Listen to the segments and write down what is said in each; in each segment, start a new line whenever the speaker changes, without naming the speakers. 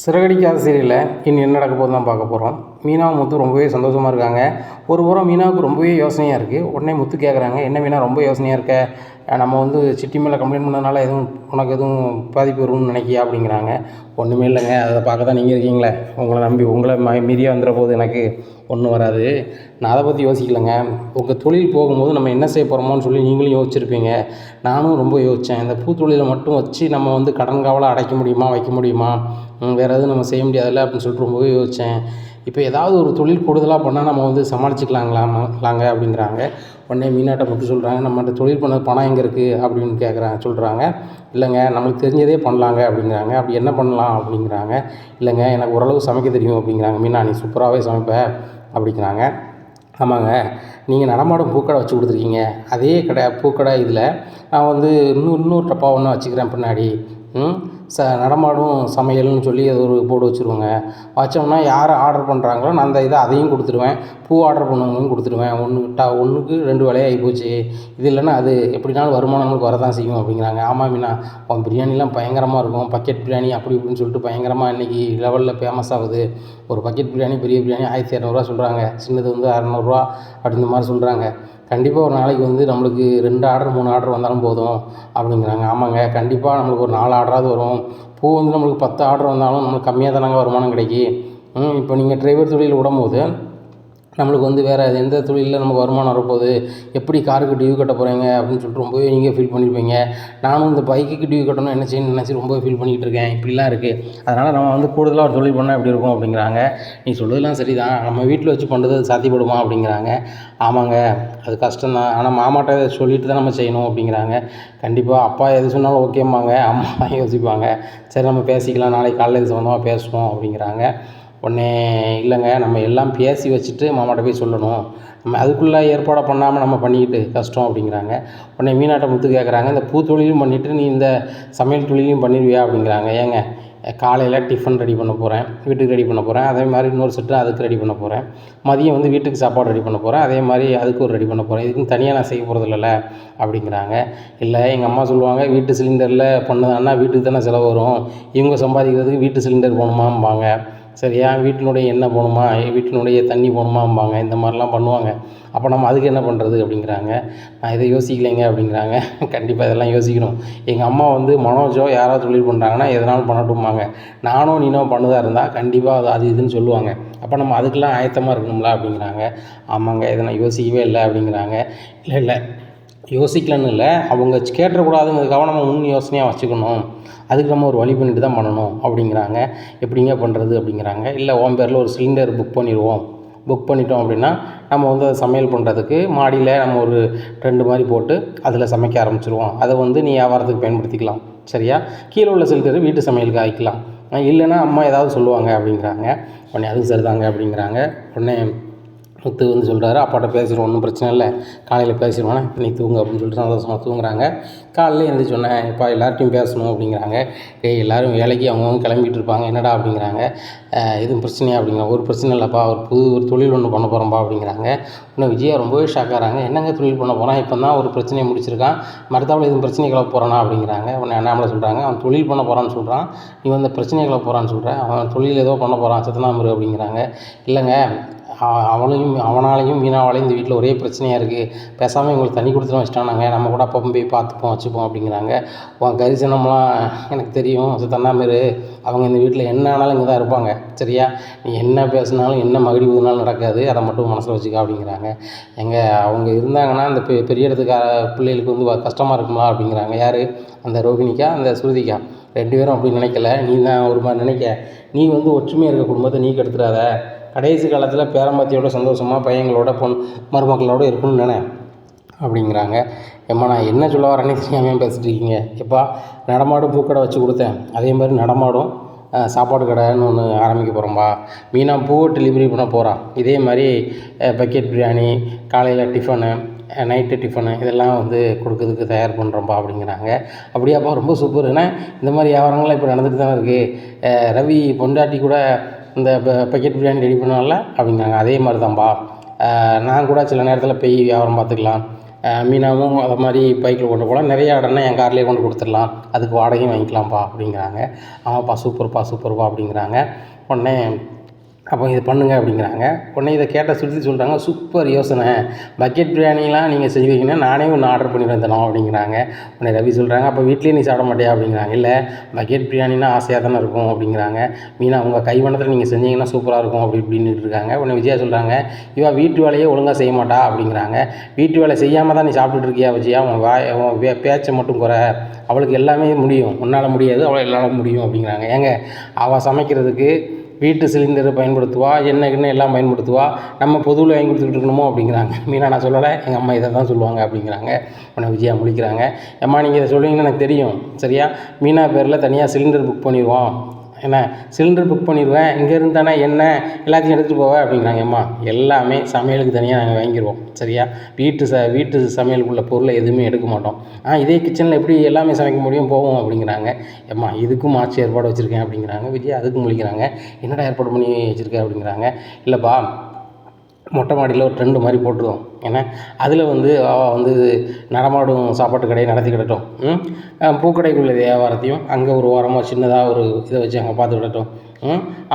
சிறகடிக்காத சீரியலில் இன்னும் என்ன நடக்க போகுது தான் பார்க்க போகிறோம். மீனாவும் முத்து ரொம்பவே சந்தோஷமாக இருக்காங்க. ஒரு புறம் மீனாவுக்கு ரொம்பவே யோசனையாக இருக்குது. உடனே முத்து கேட்குறாங்க, என்ன மீனா ரொம்ப யோசனையாக இருக்க, நம்ம சிட்டி மேலே கம்ப்ளைண்ட் பண்ணதுனால உனக்கு எதுவும் பாதிப்பு வரும்னு நினைக்கியா அப்படிங்கிறாங்க. ஒன்றுமே இல்லைங்க, அதை பார்க்க தான் நீங்கள் இருக்கீங்களே, உங்களை நம்பி உங்களை மீறியாக வந்துட போது எனக்கு ஒன்றும் வராது. நான் அதை பற்றி யோசிக்கலைங்க. உங்கள் தொழில் போகும்போது நம்ம என்ன செய்ய போகிறோமோன்னு சொல்லி நீங்களும் யோசிச்சுருப்பீங்க. நானும் ரொம்ப யோசித்தேன். இந்த பூத்தொழிலை மட்டும் வச்சு நம்ம கடன் காவலை அடைக்க முடியுமா, வைக்க முடியுமா, வேறு எதுவும் நம்ம செய்ய முடியாதுல்ல அப்படின்னு சொல்லிட்டு ரொம்பவே யோசித்தேன். இப்போ ஏதாவது ஒரு தொழில் கூடுதலாக பண்ணால் நம்ம சமாளிச்சுக்கலாங்க அப்படிங்கிறாங்க. உடனே மீனாட்ட மட்டும் சொல்கிறாங்க, நம்மகிட்ட தொழில் பண்ண பணம் எங்கே இருக்குது அப்படின்னு சொல்கிறாங்க. இல்லைங்க, நம்மளுக்கு தெரிஞ்சதே பண்ணலாங்க அப்படிங்கிறாங்க. அப்படி என்ன பண்ணலாம் அப்படிங்கிறாங்க. இல்லைங்க, எனக்கு ஓரளவு சமைக்க தெரியும் அப்படிங்கிறாங்க. மீனா, நீ சூப்பராகவே சமைப்ப அப்படிங்கிறாங்க. ஆமாங்க, நீங்கள் நடமாடும் பூக்கடை வச்சு கொடுத்துருக்கீங்க. அதே பூக்கடை இதில் நான் இன்னொரு டப்பா ஒன்று வச்சுக்கிறேன் பின்னாடி. நடமாடும் சமையல்னு சொல்லி அது ஒரு போர்டு வச்சுருவோங்க. வச்சோம்னா யார் ஆர்டர் பண்ணுறாங்களோ நான் அந்த அதையும் கொடுத்துருவேன், பூ ஆர்டர் பண்ணவங்களும் கொடுத்துருவேன். ஒன்றுக்கு 2 வேலையாக ஆகிப்போச்சு. இது இல்லைன்னா அது எப்படினாலும் வருமானம் நம்மளுக்கு வரதான் செய்யும் அப்படிங்கிறாங்க. ஆமாம் மீனா, உன் பிரியாணிலாம் பயங்கரமாக இருக்கும். பக்கெட் பிரியாணி அப்படி இப்படின்னு சொல்லிட்டு பயங்கரமாக இன்றைக்கி லெவலில் ஃபேமஸ் ஆகுது. ஒரு பக்கெட் பிரியாணி, பெரிய பிரியாணி 1200 சொல்கிறாங்க. சின்னது 600 அப்படின்ற மாதிரி சொல்கிறாங்க. கண்டிப்பாக ஒரு நாளைக்கு நம்மளுக்கு 2 ஆர்டர் 3 ஆர்டர் வந்தாலும் போதும் அப்படிங்கிறாங்க. ஆமாங்க, கண்டிப்பாக நம்மளுக்கு ஒரு 4 ஆர்டராவது வரும். பூ நம்மளுக்கு 10 ஆர்டர் வந்தாலும் நம்மளுக்கு கம்மியாக தானங்க வருமானம் கிடைக்கி. இப்போ நீங்கள் டிரைவர் தொழில் விடும்போது நம்மளுக்கு வேறு எந்த தொழிலில் நமக்கு வருமானம் வரப்போகுது, எப்படி காருக்கு டியூ கட்ட போகிறீங்க அப்படின்னு சொல்லிட்டு ரொம்பவே நீங்கள் ஃபீல் பண்ணியிருப்பீங்க. நானும் இந்த பைக்குக்கு டியூ கட்டணும் என்ன செய்யணும்னு நினச்சி ரொம்பவே ஃபீல் பண்ணிக்கிட்டு இருக்கேன். இப்படிலாம் இருக்குது. அதனால் நம்ம கூடுதலாக ஒரு தொழில் பண்ணால் எப்படி இருக்கும் அப்படிங்கிறாங்க. நீ சொல்கிறதுலாம் சரி தான், நம்ம வீட்டில் வச்சு பண்ணுறது அது சாத்தியப்படுமா அப்படிங்கிறாங்க. ஆமாங்க, அது கஷ்டம்தான், ஆனால் மாமாட்ட சொல்லிட்டு தான் நம்ம செய்யணும் அப்படிங்கிறாங்க. கண்டிப்பாக அப்பா எது சொன்னாலும் ஓகேம்பாங்க, அம்மா தான் யோசிப்பாங்க. சரி, நம்ம பேசிக்கலாம், நாளைக்கு காலையில் இது சம்மந்தமாக பேசுவோம் அப்படிங்கிறாங்க. உடனே இல்லைங்க, நம்ம எல்லாம் பேசி வச்சுட்டு மாமாட்ட போய் சொல்லணும், நம்ம அதுக்குள்ளே ஏற்பாடை பண்ணாமல் நம்ம பண்ணிக்கிட்டு கஷ்டம் அப்படிங்கிறாங்க. உடனே மீனாட்ட முத்து கேட்குறாங்க, இந்த பூ தொழிலும் பண்ணிவிட்டு நீ இந்த சமையல் தொழிலையும் பண்ணிடுவியா அப்படிங்கிறாங்க. ஏங்க, காலையில் டிஃபன் ரெடி பண்ண போகிறேன், வீட்டுக்கு ரெடி பண்ண போகிறேன், அதே மாதிரி இன்னொரு செட்டு அதுக்கு ரெடி பண்ண போகிறேன், மதியம் வீட்டுக்கு சாப்பாடு ரெடி பண்ண போகிறேன், அதே மாதிரி அதுக்கு ஒரு ரெடி பண்ண போகிறேன், இதுக்குன்னு தனியாக நான் செய்ய போகிறது இல்லைல்ல அப்படிங்கிறாங்க. இல்லை, எங்கள் அம்மா சொல்லுவாங்க, வீட்டு சிலிண்டரில் பண்ணதான்னா வீட்டுக்கு தானே செலவு வரும், இவங்க சம்பாதிக்கிறதுக்கு வீட்டு சிலிண்டர் போகணுமாம்பாங்க. சரியா, வீட்டினுடைய எண்ணெய் போகணுமா, வீட்டினுடைய தண்ணி போகணுமாம்பாங்க. இந்த மாதிரிலாம் பண்ணுவாங்க. அப்போ நம்ம அதுக்கு என்ன பண்ணுறது அப்படிங்கிறாங்க. நான் இதை யோசிக்கலைங்க அப்படிங்கிறாங்க. கண்டிப்பாக இதெல்லாம் யோசிக்கணும். எங்கள் அம்மா மனோஜோ யாராவது தொழில் பண்ணுறாங்கன்னா எதனாலும் பண்ணட்டும்பாங்க. நானும் நீனோ பண்ணதாக இருந்தால் கண்டிப்பாக அது இதுன்னு சொல்லுவாங்க. அப்போ நம்ம அதுக்கெல்லாம் ஆயத்தமாக இருக்கணும்ல அப்படிங்கிறாங்க. ஆமாங்க, இதை நான் யோசிக்கவே இல்லை அப்படிங்கிறாங்க. இல்லை, யோசிக்கலன்னு இல்லை, அவங்க கேட்டுறக்கூடாதுங்கிறதுக்காக நம்ம முன் யோசனையாக வச்சுக்கணும். அதுக்கு நம்ம ஒரு வழி பண்ணிட்டு தான் பண்ணணும் அப்படிங்கிறாங்க. எப்படிங்க பண்ணுறது அப்படிங்கிறாங்க. இல்லை, உன் பேரில் ஒரு சிலிண்டர் புக் பண்ணிடுவோம். புக் பண்ணிட்டோம் அப்படின்னா நம்ம அதை சமையல் பண்ணுறதுக்கு மாடியில் நம்ம ஒரு 2 மாதிரி போட்டு அதில் சமைக்க ஆரம்பிச்சிருவோம். அதை நீ வியாபாரத்துக்கு பயன்படுத்திக்கலாம். சரியா, கீழே உள்ள சிலிண்டர் வீட்டு சமையலுக்கு ஆக்கிக்கலாம். இல்லைன்னா அம்மா ஏதாவது சொல்லுவாங்க அப்படிங்கிறாங்க. உடனே அதுவும் சரிதாங்க அப்படிங்கிறாங்க. உடனே முத்து சொல்கிறாரு, அப்பாட்ட பேசிடுவோம், ஒன்றும் பிரச்சனை இல்லை, காலையில் பேசிடுவானே, நீ தூங்கு அப்படின்னு சொல்லிட்டு சந்தோஷமாக தூங்குறாங்க. காலையில் எழுந்திரிச்சு சொன்னேன், இப்போ எல்லார்ட்டையும் பேசணும் அப்படிங்கிறாங்க. எல்லோரும் வேலைக்கு அவங்கவுங்க கிளம்பிட்டு இருப்பாங்க, என்னடா அப்படிங்கிறாங்க. எதுவும் பிரச்சனையா அப்படிங்கிறாங்க. ஒரு பிரச்சனை இல்லைப்பா, ஒரு தொழில் ஒன்று பண்ண போகிறோம்ப்பா அப்படிங்கிறாங்க. இன்னும் விஜயா ரொம்பவே ஷாக்காகிறாங்க. என்னங்க தொழில் பண்ண போகிறான், இப்போ தான் ஒரு பிரச்சனையை முடிச்சிருக்கான், மறுத்தாவில் எதுவும் பிரச்சனை கிளப்ப போகிறானா அப்படிங்கிறாங்க. உடனே அண்ணாமலை சொல்கிறாங்க, அவன் தொழில் பண்ண போகிறான்னு சொல்கிறான், நீ பிரச்சனை கிளப்ப போகிறான்னு சொல்கிறேன், அவன் தொழில் ஏதோ பண்ண போகிறான், சத்தனாமரு அப்படிங்கிறாங்க. இல்லைங்க, அவனாலையும் மீனாவாலையும் இந்த வீட்டில் ஒரே பிரச்சனையாக இருக்குது, பேசாமல் இவங்களுக்கு தண்ணி கொடுத்துட்டு வச்சுட்டானாங்க, நம்ம கூட அப்பப்போ போய் பார்த்துப்போம் வச்சுப்போம் அப்படிங்கிறாங்க. உன் கரிசனம்லாம் எனக்கு தெரியும், தன்னாமரு, அவங்க இந்த வீட்டில் என்ன ஆனாலும் இங்கே தான் இருப்பாங்க. சரியா, நீ என்ன பேசினாலும் என்ன மகிடி ஊதினாலும் நடக்காது, அதை மட்டும் மனசில் வச்சுக்க அப்படிங்கிறாங்க. அவங்க இருந்தாங்கன்னா அந்த பெரிய இடத்துக்கு பிள்ளைகளுக்கு கஷ்டமாக இருக்குமா அப்படிங்கிறாங்க. யார், அந்த ரோகிணிக்கா அந்த ஸ்ருதிக்கா, 2 பேரும் அப்படி நினைக்கல, நீ தான் ஒரு மாதிரி நினைக்க. நீ ஒற்றுமையாக இருக்க குடும்பத்தை நீ கெடுத்துடாத, கடைசி காலத்தில் பேரம்பத்தியோட சந்தோஷமாக பையங்களோட மருமக்களோடு இருக்கணும்னு நினை அப்படிங்கிறாங்க. ஏம்மா, நான் என்ன சொல்ல வரேன்னே தெரியாமல் பேசிட்டு இருக்கீங்க. எப்பா, நடமாடும் பூக்கடை வச்சு கொடுத்தேன், அதே மாதிரி நடமாடும் சாப்பாடு கடைன்னு ஒன்று ஆரம்பிக்க போகிறோம்பா. மீனா பூவை டெலிவரி பண்ண போகிறான். இதே மாதிரி பக்கெட் பிரியாணி, காலையில் டிஃபனு, நைட்டு டிஃபனு இதெல்லாம் கொடுக்கறதுக்கு தயார் பண்ணுறோம்ப்பா அப்படிங்கிறாங்க. அப்படியாப்பா, ரொம்ப சூப்பர். ஏன்னா இந்த மாதிரி வியாபாரங்கள்லாம் இப்போ நடந்துட்டு தானே இருக்குது. ரவி பொண்டாட்டி கூட இந்த பக்கெட் பிரியாணி ரெடி பண்ணால அப்படிங்கிறாங்க. அதே மாதிரி தான்ப்பா, நான் கூட சில நேரத்தில் போய் வியாபாரம் பார்த்துக்கலாம், மீனாவும் அதை மாதிரி பைக்கில் கொண்டு போகலாம், நிறையா இடம்னா என் கார்லேயே கொண்டு கொடுத்துடலாம், அதுக்கு வாடகையும் வாங்கிக்கலாம்ப்பா அப்படிங்கிறாங்க. ஆமாப்பா சூப்பர்ப்பா சூப்பர்ப்பா அப்படிங்கிறாங்க. உடனே அப்போ இது பண்ணுங்க அப்படிங்கிறாங்க. உடனே இதை கேட்ட சுருதி சொல்கிறாங்க, சூப்பர் யோசனை, பக்கெட் பிரியாணிலாம் நீங்கள் செஞ்சீங்கன்னா நானே ஒன்று ஆர்டர் பண்ணி தந்தோம் அப்படிங்கிறாங்க. உடனே ரவி சொல்கிறாங்க, அப்போ வீட்லேயே நீ சாப்பிட மாட்டியா அப்படிங்கிறாங்க. இல்லை பக்கெட் பிரியாணினா ஆசையாக தானே இருக்கும் அப்படிங்கிறாங்க. மீனா உங்கள் கைவண்ணத்தில் நீங்கள் செஞ்சீங்கன்னா சூப்பராக இருக்கும் அப்படி இப்படின்ட்டு இருக்காங்க. உடனே விஜயா சொல்கிறாங்க, இவா வீட்டு வேலையே ஒழுங்காக செய்ய மாட்டா அப்படிங்கிறாங்க. வீட்டு வேலை செய்யாமல் தான் நீ சாப்பிட்டுட்டு இருக்கியா விஜயா, உன் பேச்சை மட்டும் குறை, அவளுக்கு எல்லாமே முடியும், உன்னால் முடியாது அவளை எல்லாம் முடியும் அப்படிங்கிறாங்க. ஏங்க அவள் சமைக்கிறதுக்கு வீட்டு சிலிண்டரை பயன்படுத்துவா, எண்ணெய் எல்லாம் பயன்படுத்துவா, நம்ம பொதுவில் வாங்கி கொடுத்துக்கிட்டு இருக்கணுமோ அப்படிங்கிறாங்க. மீனா நான் சொல்லலை, எங்கள் அம்மா இதை தான் சொல்லுவாங்க அப்படிங்கிறாங்க. உடனே விஜயா முழிக்கிறாங்க, அம்மா நீங்கள் இதை சொல்லுவீங்கன்னு எனக்கு தெரியும் சரியா, மீனா பேரில் தனியாக சிலிண்டர் புக் பண்ணிடுவோம், என்ன சிலிண்டர் புக் பண்ணிடுவேன், இங்கேருந்து தானே எண்ணெய் எல்லாத்தையும் எடுத்துகிட்டு போவேன் அப்படிங்கிறாங்க. அம்மா எல்லாமே சமையலுக்கு தனியாக நாங்கள் வாங்கிடுவோம் சரியா, வீட்டு சமையலுக்குள்ள பொருளை எதுவுமே எடுக்க மாட்டோம். இதே கிச்சனில் எப்படி எல்லாமே சமைக்க முடியும், போவோம் அப்படிங்கிறாங்க. அம்மா இதுக்கும் மாற்றி ஏற்பாடு வச்சுருக்கேன் அப்படிங்கிறாங்க. விஜயா அதுக்கும் முழிக்கிறாங்க, என்னடா ஏற்பாடு பண்ணி வச்சுருக்கேன் அப்படிங்கிறாங்க. இல்லைப்பா மொட்டை மாடியில் ஒரு ட்ரெண்டு மாதிரி போட்டுருவோம், ஏன்னா அதில் அவள் நடமாடும் சாப்பாட்டு கடையை நடத்திக்கிடட்டும், பூக்கடைக்குள்ள வியாபாரத்தையும் அங்கே ஒரு ஓரமாக சின்னதாக ஒரு இதை வச்சு அங்கே பார்த்துக்கிடட்டும்,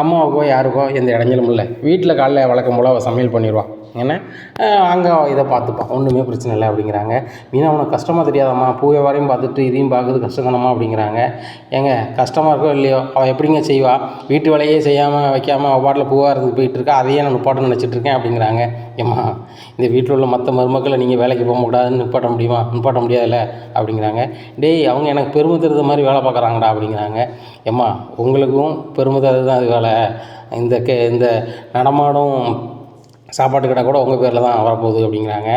அம்மாவுக்கோ யாருக்கோ எந்த இடைஞ்சலும் இல்லை, வீட்டில் காலைல வழக்கம் போல் அவள் சமையல் பண்ணிடுவான், ஏன்னா அங்கே இதை பார்த்துப்பான், ஒன்றுமே பிரச்சனை இல்லை அப்படிங்கிறாங்க. மீனா உனக்கு கஷ்டமாக தெரியாதம்மா, பூ வியாபாரையும் பார்த்துட்டு இதையும் பார்க்குறது கஷ்டதானம்மா அப்படிங்கிறாங்க. ஏங்க கஷ்டமாக இருக்கோ இல்லையோ, அவள் எப்படிங்க செய்வா, வீட்டு வேலையே செய்யாமல் வைக்காமல் அவள் பாட்டில் பூவாரத்துக்கு போயிட்டுருக்கா, அதையே நான் நிப்பாட்ட நினச்சிட்ருக்கேன் அப்படிங்கிறாங்க. ஏம்மா இந்த வீட்டில் உள்ள மற்ற மருமக்களை நீங்கள் வேலைக்கு போகக்கூடாதுன்னு நிப்பாட்ட முடியுமா, நிப்பாட்ட முடியாதுல்ல அப்படிங்கிறாங்க. டேய் அவங்க எனக்கு பெருமை தருது மாதிரி வேலை பார்க்குறாங்கடா அப்படிங்கிறாங்க. ஏம்மா உங்களுக்கும் பெருமை தருது தான் அது வேலை, இந்த நடமாடும் சாப்பாட்டு கடை கூட உங்கள் பேரில் தான் வரப்போகுது அப்படிங்கிறாங்க.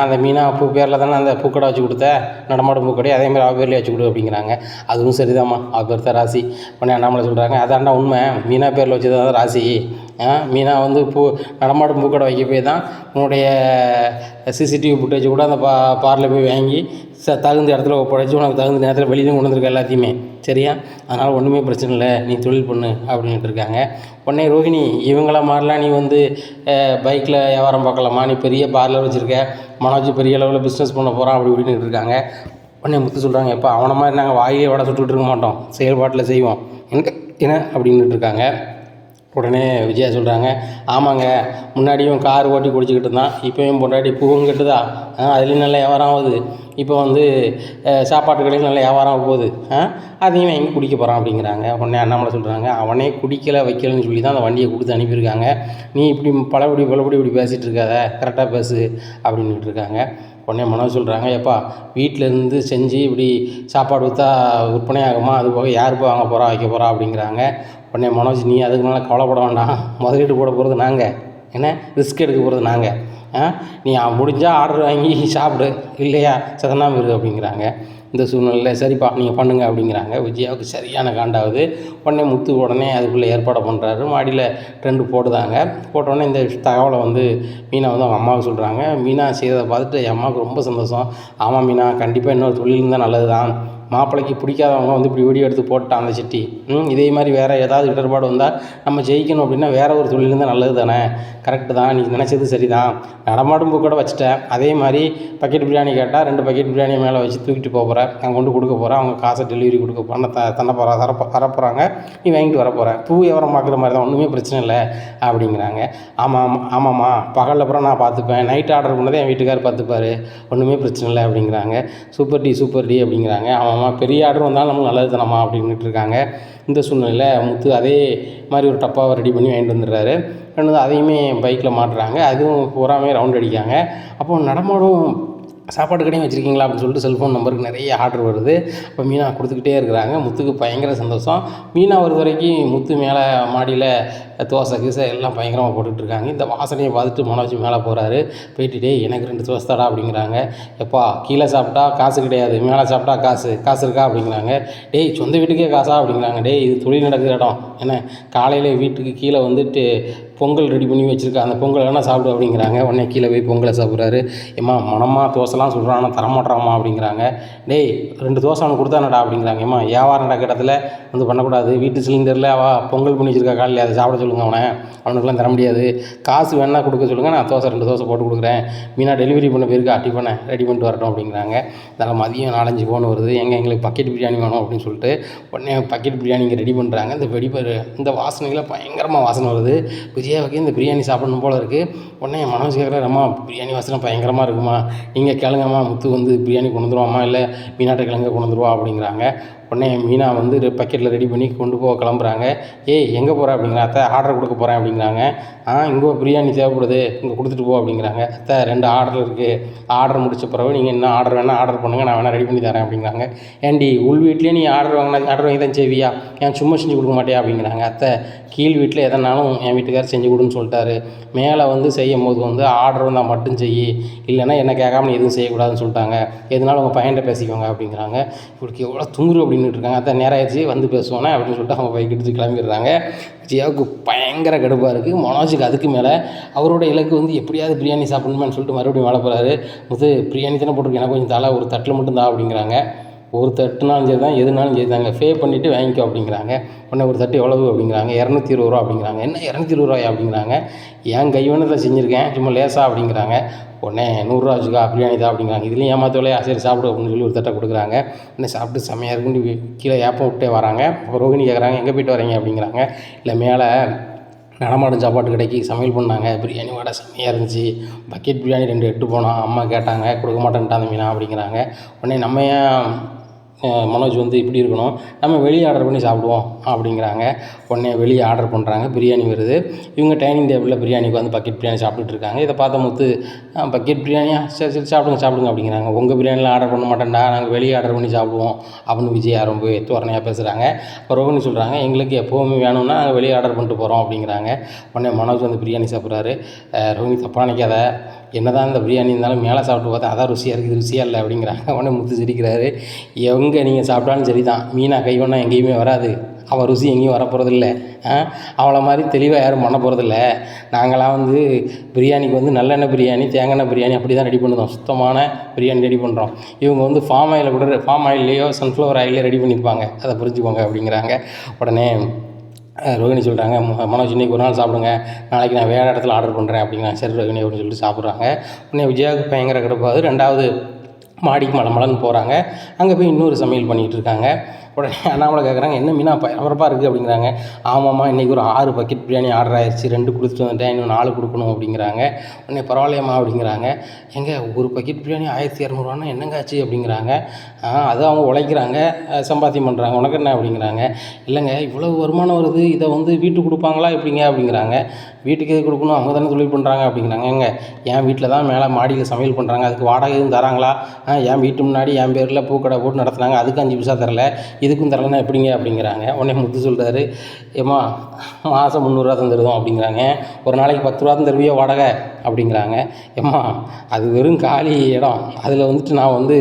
அந்த மீனா பூ பேரில் தானே அந்த பூக்கடை வச்சு கொடுத்த, நடமாடும் பூக்கடை அதேமாதிரி அவள் பேர்லேயே வச்சு கொடு அப்படிங்கிறாங்க. அதுவும் சரிதாம்மா, அவள் பேர் தான் ராசி. உடனே அண்ணாமலை சொல்கிறாங்க, அதாண்டா உண்மை, மீனா பேரில் வச்சு தான் ராசி, மீனா நடமாடும் பூக்கடை வைக்க போய் தான் உன்னுடைய சிசிடிவி ஃபுட்டேஜ் கூட அந்த பார்ல போய் வாங்கி தகுந்த இடத்துல ஒப்படைச்சி உனக்கு தகுந்த நேரத்தில் வெளியிலும் கொண்டு வந்திருக்க எல்லாத்தையுமே சரியா, அதனால் ஒன்றுமே பிரச்சனை இல்லை, நீ தொழில் பண்ணு அப்படின்ட்டு இருக்காங்க. உடனே ரோஹிணி இவங்கள மாதிரிலாம் நீ பைக்கில் வியாபாரம் பார்க்கலாமா, நீ பெரிய பார்லர் வச்சுருக்க, மனோஜ் பெரிய அளவில் பிஸ்னஸ் பண்ண போகிறான் அப்படி இப்படின்னு இருக்காங்க. உடனே முத்து சொல்கிறாங்க, எப்போ அவனை மாதிரி நாங்கள் வாயிலே வடை சுட்டுக்கிட்டு இருக்க மாட்டோம், செயல்பாட்டில் செய்வோம் என்ன அப்படின்ட்டு இருக்காங்க. உடனே விஜயா சொல்கிறாங்க, ஆமாங்க முன்னாடியும் கார் ஓட்டி குடிச்சிக்கிட்டு இருந்தான், இப்போயும் பொண்டாட்டி பூவும் கட்டுதா, அதுலேயும் நல்ல வியாபாரம் ஆகுது, இப்போ சாப்பாட்டு கடையில் நல்ல வியாபாரம் ஆக போகுது, அதையும் வாங்கி குடிக்க போகிறான் அப்படிங்கிறாங்க. உடனே அண்ணாமலை சொல்கிறாங்க, அவனே குடிக்கலை வைக்கலன்னு சொல்லி தான் அந்த வண்டியை கொடுத்து அனுப்பியிருக்காங்க, நீ இப்படி பலபடி இப்படி பேசிகிட்டு இருக்காத, கரெக்டாக பேசு அப்படின்ட்டு இருக்காங்க. உடனே மனோஜ் சொல்கிறாங்க, எப்பா வீட்டிலேருந்து செஞ்சு இப்படி சாப்பாடு விற்றா விற்பனை ஆகுமா, அது போக யாருப்பா வாங்க போகிறா வைக்க போகிறா அப்படிங்கிறாங்க. உடனே மனோஜ் நீ அதுக்கு மேலே கவலைப்பட வேண்டாம், முதலீடு போட போகிறது நாங்கள், என்ன ரிஸ்க் எடுக்க போகிறது நாங்கள், நீ முடிஞ்சால் ஆர்டர் வாங்கி சாப்பிடு, இல்லையா சதனாம இரு அப்படிங்கிறாங்க. இந்த சூழ்நிலையில் சரிப்பா நீங்கள் பண்ணுங்க அப்படிங்கிறாங்க. விஜயாவுக்கு சரியான காண்டாகுது. உடனே முத்து உடனே அதுக்குள்ளே ஏற்பாடு பண்ணுறாரு, மாடியில் ட்ரெண்டு போட்டுதாங்க. போட்டோடனே இந்த தகவலை மீனா அவங்க அம்மாவுக்கு சொல்கிறாங்க. மீனா செய்கிறத பார்த்துட்டு என் அம்மாவுக்கு ரொம்ப சந்தோஷம். ஆமாம் மீனா கண்டிப்பாக இன்னொரு தொழில் இருந்தால் நல்லது தான், மாப்பிள்ளைக்கு பிடிக்காதவங்க இப்படி வீடியோ எடுத்து போட்டான் அந்த சிட்டி, இதே மாதிரி வேறு ஏதாவது இடர்பாடு வந்தால் நம்ம ஜெயிக்கணும் அப்படின்னா வேறு ஒரு தொழில் இருந்தால் நல்லது தானே, கரெக்டு தான், நீ நினச்சது சரி தான், நடமாடும் பூ கூட வச்சுட்டேன், அதே மாதிரி பக்கெட் பிரியாணி கேட்டால் 2 பக்கெட் பிரியாணி மேலே வச்சு தூக்கிட்டு போக போகிறேன், அங்கே கொண்டு கொடுக்க போகிறேன், அவங்க காசை டெலிவரி கொடுக்க போகிறேன், தன்னை வரப்போகிறாங்க, நீ வாங்கிட்டு வர போகிறேன், பூ வியாபாரம் பார்க்குற மாதிரி தான், ஒன்றுமே பிரச்சனை இல்லை அப்படிங்கிறாங்க. ஆமாம்மா பகலில் அப்புறம் நான் பார்த்துப்பேன், நைட் ஆர்டர் பண்ணதை என் வீட்டுக்கார் பார்த்துப்பார், ஒன்றுமே பிரச்சனை இல்லை அப்படிங்கிறாங்க. சூப்பர் டி அப்படிங்கிறாங்க. பெரிய ஆர்டர் வந்தாலும் நம்மளுக்கு நல்லது தானம்மா அப்படின்ட்டு இருக்காங்க. இந்த சூழ்நிலையில் முத்து அதே மாதிரி ஒரு டப்பாவை ரெடி பண்ணி வாங்கிட்டு வந்துடுறாரு. அதையுமே பைக்கில் மாட்டுறாங்க, அதுவும் பூராமே ரவுண்ட் அடிக்காங்க. அப்போ நடமாடும் சாப்பாடு கடையும் வச்சுருக்கீங்களா அப்படின்னு சொல்லிட்டு செல்ஃபோன் நம்பருக்கு நிறைய ஆர்டர் வருது. அப்போ மீனா கொடுத்துக்கிட்டே இருக்கிறாங்க. முத்துக்கு பயங்கர சந்தோஷம். மீனா ஒரு வரைக்கும் முத்து மேலே மாடியில் தோசை கீசை எல்லாம் பயங்கரமாக போட்டுட்ருக்காங்க. இந்த வாசனையை பார்த்துட்டு மனோஜ் மேலே போகிறாரு. போயிட்டு எனக்கு 2 தோசை தாடா அப்படிங்கிறாங்க. எப்பா கீழே சாப்பிட்டா காசு கிடையாது, மேலே சாப்பிட்டா காசு இருக்கா அப்படிங்கிறாங்க. சொந்த வீட்டுக்கே காசா அப்படிங்கிறாங்க. இது தொழில் நடக்கிற இடம், என்ன காலையில் வீட்டுக்கு கீழே பொங்கல் ரெடி பண்ணி வச்சுருக்கா, அந்த பொங்கல் வேணால் சாப்பிடு அப்படிங்கிறாங்க. உடனே கீழே போய் பொங்கலை சாப்பிட்றாரு. ஏம்மா மனமாக தோசைலாம் சொல்கிறான், ஆனால் தரமாட்றாம்மா அப்படிங்கிறாங்க. டேய் 2 தோசை அவனுக்கு கொடுத்தானடா அப்படிங்கிறாங்க. ஏம்மா வியாபாரம் நடக்கிற இடத்துல வந்து பண்ணக்கூடாது, வீட்டு சிலிண்டரில் பொங்கல் பண்ணி வச்சுருக்கா காலையில், அதை சாப்பிட சொல்லுங்கள் அவனுக்குலாம் தர முடியாது, காசு வேணால் கொடுக்க சொல்லுங்கள், நான் 2 தோசை போட்டு கொடுக்குறேன், மீனா டெலிவரி பண்ண போயிருக்கா, டிஃபனை ரெடி பண்ணிட்டு வரட்டும் அப்படிங்கிறாங்க. அதனால் மதியம் 4-5 ஃபோன் வருது, எங்களுக்கு பக்கெட் பிரியாணி வேணும் அப்படின்னு சொல்லிட்டு உடனே பக்கெட் பிரியாணி இங்கே ரெடி பண்ணுறாங்க. இந்த வாசனைகளை பயங்கரமாக வாசனை வருது. விஜயாவுக்கு இந்த பிரியாணி சாப்பிடணும் போல் இருக்குது. உடனே மனோஜ் கேட்குறாரு, அம்மா பிரியாணி வாசனை பயங்கரமாக இருக்குமா, நீங்கள் கேளுங்கம்மா, முத்து வந்து பிரியாணி கொண்டு வந்துருவாம்மா, இல்லை மீனாட்ட கிழங்க கொண்டு வந்துருவா அப்படிங்கிறாங்க. உடனே மீனா வந்து பக்கெட்டில் ரெடி பண்ணி கொண்டு போக கிளம்புறாங்க. ஏய் எங்கே போகிற அப்படிங்கிற. அத்தை ஆர்டர் கொடுக்க போகிறேன் அப்படிங்கிறாங்க. இங்கே பிரியாணி தேவைப்படுது, இங்கே கொடுத்துட்டு போ அப்படிங்கிறாங்க. அத்தை 2 ஆர்டர் இருக்குது, ஆர்டர் முடிச்ச பிறகு நீங்கள் என்ன ஆர்டர் வேணால் ஆர்டர் பண்ணுங்கள், நான் வேணால் ரெடி பண்ணி தரேன் அப்படிங்கிறாங்க. ஏன்டி உள் வீட்லேயே நீ ஆர்டர் வாங்கி தான் செய்வியா, ஏன் சும்மா செஞ்சு கொடுக்க மாட்டியா அப்படிங்கிறாங்க. அத்தை கீழ் வீட்டில் எதனாலும் என் வீட்டுக்காரர் செஞ்சு கொடுன்னு சொல்லிட்டாரு, மேலே வந்து செய்யும் போது வந்து ஆர்டர் வந்தால் மட்டும் செய், இல்லைன்னா என்ன கேட்காம எதுவும் செய்யக்கூடாதுன்னு சொல்லிட்டாங்க, எதனாலும் உங்கள் பையன்கிட்ட பேசிக்கோங்க அப்படிங்கிறாங்க. இவருக்கு எவ்வளோ துங்குரு அப்படின்னு இருக்காங்க. அதான் நேரம் ஆயிடுச்சு வந்து பேசுவோன்னே அப்படின்னு சொல்லிட்டு அவங்க பைக் எடுத்து கிளம்பிடுறாங்க. விஜயாவுக்கு பயங்கர கடுப்பாக இருக்குது. மனோஜுக்கு அதுக்கு மேலே அவரோட இலக்கு வந்து எப்படியாவது பிரியாணி சாப்பிடணுமான்னு சொல்லிட்டு மறுபடியும் மேலே போகிறாரு. முத்து பிரியாணி தானே போட்டிருக்கு, எனக்கு கொஞ்சம் தலை ஒரு தட்டில் மட்டும் தான் அப்படிங்கிறாங்க. ஒரு தட்டுனாலும் சரி தான், எதுனாலும் சரி தாங்க, பே பண்ணிவிட்டு வாங்கிக்கோ அப்படிங்கிறாங்க. உடனே ஒரு தட்டு எவ்வளவு அப்படிங்கிறாங்க. 220 ரூபா அப்படிங்கிறாங்க. என்ன 220 ரூபாயா அப்படிங்கிறாங்க. என் கைவண்ணத்தில் செஞ்சுருக்கேன், சும்மா லேசாக அப்படிங்கிறாங்க. உடனே 100 ரூபா வச்சுக்கா பிரியாணி தான் அப்படிங்கிறாங்க. இதுலேயும் ஏமாத்தோலையா, சரி சாப்பிடு அப்படின்னு சொல்லி ஒரு தட்டை கொடுக்குறாங்க. உடனே சாப்பிட்டு செம்மையாக இருக்குன்னு கீழே ஏப்பம் விட்டே வராங்க. அப்போ ரோகிணி கேட்குறாங்க, எங்கே போய்ட்டு வரீங்க அப்படிங்கிறாங்க. இல்லை மேலே நடமாடும் சாப்பாட்டு கடைக்கு சமையல் பண்ணாங்க, பிரியாணி வாடை செம்மையாக இருந்துச்சு, பக்கெட் பிரியாணி 2 எட்டு போனோம், அம்மா கேட்டாங்க கொடுக்க மாட்டேன்ட்டாங்க மீனா அப்படிங்கிறாங்க. உடனே நம்ம ஏன் மனோஜ் வந்து இப்படி இருக்கணும், நம்ம வெளியே ஆர்டர் பண்ணி சாப்பிடுவோம் அப்படிங்கிறாங்க. உடனே வெளியே ஆர்டர் பண்ணுறாங்க, பிரியாணி வருது. இவங்க டைனிங் டேபிளில் பிரியாணிக்கு வந்து பக்கெட் பிரியாணி சாப்பிட்டுட்டு இருக்காங்க. இதை பார்த்த முத்து, பக்கெட் பிரியாணியா, சரி சரி சாப்பிடுங்க அப்படிங்கிறாங்க. உங்கள் பிரியாணிலாம் ஆர்டர் பண்ண மாட்டேன்டா, நாங்கள் வெளியே ஆர்டர் பண்ணி சாப்பிடுவோம் அப்படின்னு விஜயா ரொம்ப தோரணையாக பேசுகிறாங்க. இப்போ ரோஹினி சொல்கிறாங்க, எங்களுக்கு எப்போவுமே வேணும்னா நாங்கள் வெளியே ஆர்டர் பண்ணிட்டு போகிறோம் அப்படிங்கிறாங்க. உடனே மனோஜ் வந்து பிரியாணி சாப்பிட்றாரு. ரோஹினி தப்பாக நினைக்காத, என்ன தான் இந்த பிரியாணி இருந்தாலும் மேலே சாப்பிட்டு பார்த்தா அதான் ருசியாக இருக்குது, ருசியாக இல்லை அப்படிங்கிறாங்க. உடனே முத்து சிரிக்கிறாரு. எங்கே நீங்கள் சாப்பிட்டாலும் சரி தான், மீனா கைவண்ணா எங்கேயுமே வராது, அவள் ருசி எங்கேயும் வரப்போகிறதில்ல, அவளை மாதிரி தெளிவாக யாரும் பண்ண போகிறதில்ல. நாங்களாம் வந்து பிரியாணிக்கு வந்து நல்லெண்ணெய் பிரியாணி, தேங்காய் பிரியாணி அப்படி தான் ரெடி பண்ணுறோம், சுத்தமான பிரியாணி ரெடி பண்ணுறோம். இவங்க வந்து ஃபார்ம் ஆயில்லையோ சன்ஃப்ளவர் ஆயிலே ரெடி பண்ணியிருப்பாங்க, அதை புரிஞ்சுக்கோங்க அப்படிங்கிறாங்க. உடனே ரோகிணி சொல்கிறாங்க, மனோஜ் இன்றைக்கி ஒரு நாள் சாப்பிடுங்க, நாளைக்கு நான் வேறு இடத்துல ஆர்டர் பண்ணுறேன் அப்படிங்கிறாங்க. சரி ரோகிணி அப்படின்னு சொல்லிட்டு சாப்பிட்றாங்க. உடனே விஜயாவுக்கு பயங்கர கடுப்பாகுது. 2வது மாடிக்கு மலன்னு போகிறாங்க. அங்கே போய் இன்னொரு சமையல் பண்ணிகிட்டு இருக்காங்க. உடனே அண்ணாமலை கேட்குறாங்க, என்ன மீனா பரபரப்பாக இருக்குது அப்படிங்கிறாங்க. ஆமாம்மா இன்றைக்கி ஒரு 6 பக்கெட் பிரியாணி ஆர்டர் ஆகிடுச்சு, 2 கொடுத்துட்டு வந்துட்டேன், இன்னும் 4 கொடுக்கணும் அப்படிங்கிறாங்க. உடனே பரவாயில்லையம்மா அப்படிங்கிறாங்க. எங்கே ஒரு பக்கெட் பிரியாணி 1200 என்னங்க ஆச்சு அப்படிங்கிறாங்க. அது அவங்க உழைக்கிறாங்க, சம்பாத்தியம் பண்ணுறாங்க, உனக்கு என்ன அப்படிங்கிறாங்க. இல்லைங்க இவ்வளோ வருமானம் வருது, இதை வந்து வீட்டுக்கு கொடுப்பாங்களா எப்படிங்க அப்படிங்கிறாங்க. வீட்டுக்கு எது கொடுக்கணும், அவங்க தானே தொழில் பண்ணுறாங்க அப்படிங்கிறாங்க. என் வீட்டில் தான் மேலே மாடியில் சமையல் பண்ணுறாங்க, அதுக்கு வாடகை எதுவும் தராங்களா, என் வீட்டு முன்னாடி என் பேரில் பூக்கடை போட்டு நடத்துனாங்க, அதுக்கு 5 பைசா தரல, இதுக்கும் தரலன்னா எப்படிங்க அப்படிங்கிறாங்க. உடனே முத்து சொல்கிறாரு, ஏம்மா மாதம் 300 ரூபா தந்துடுதோம் அப்படிங்கிறாங்க. ஒரு நாளைக்கு 10 ரூபா தான் தருவியோ வாடகை அப்படிங்கிறாங்க. ஏம்மா அது வெறும் காலி இடம், அதில் வந்துட்டு நான் வந்து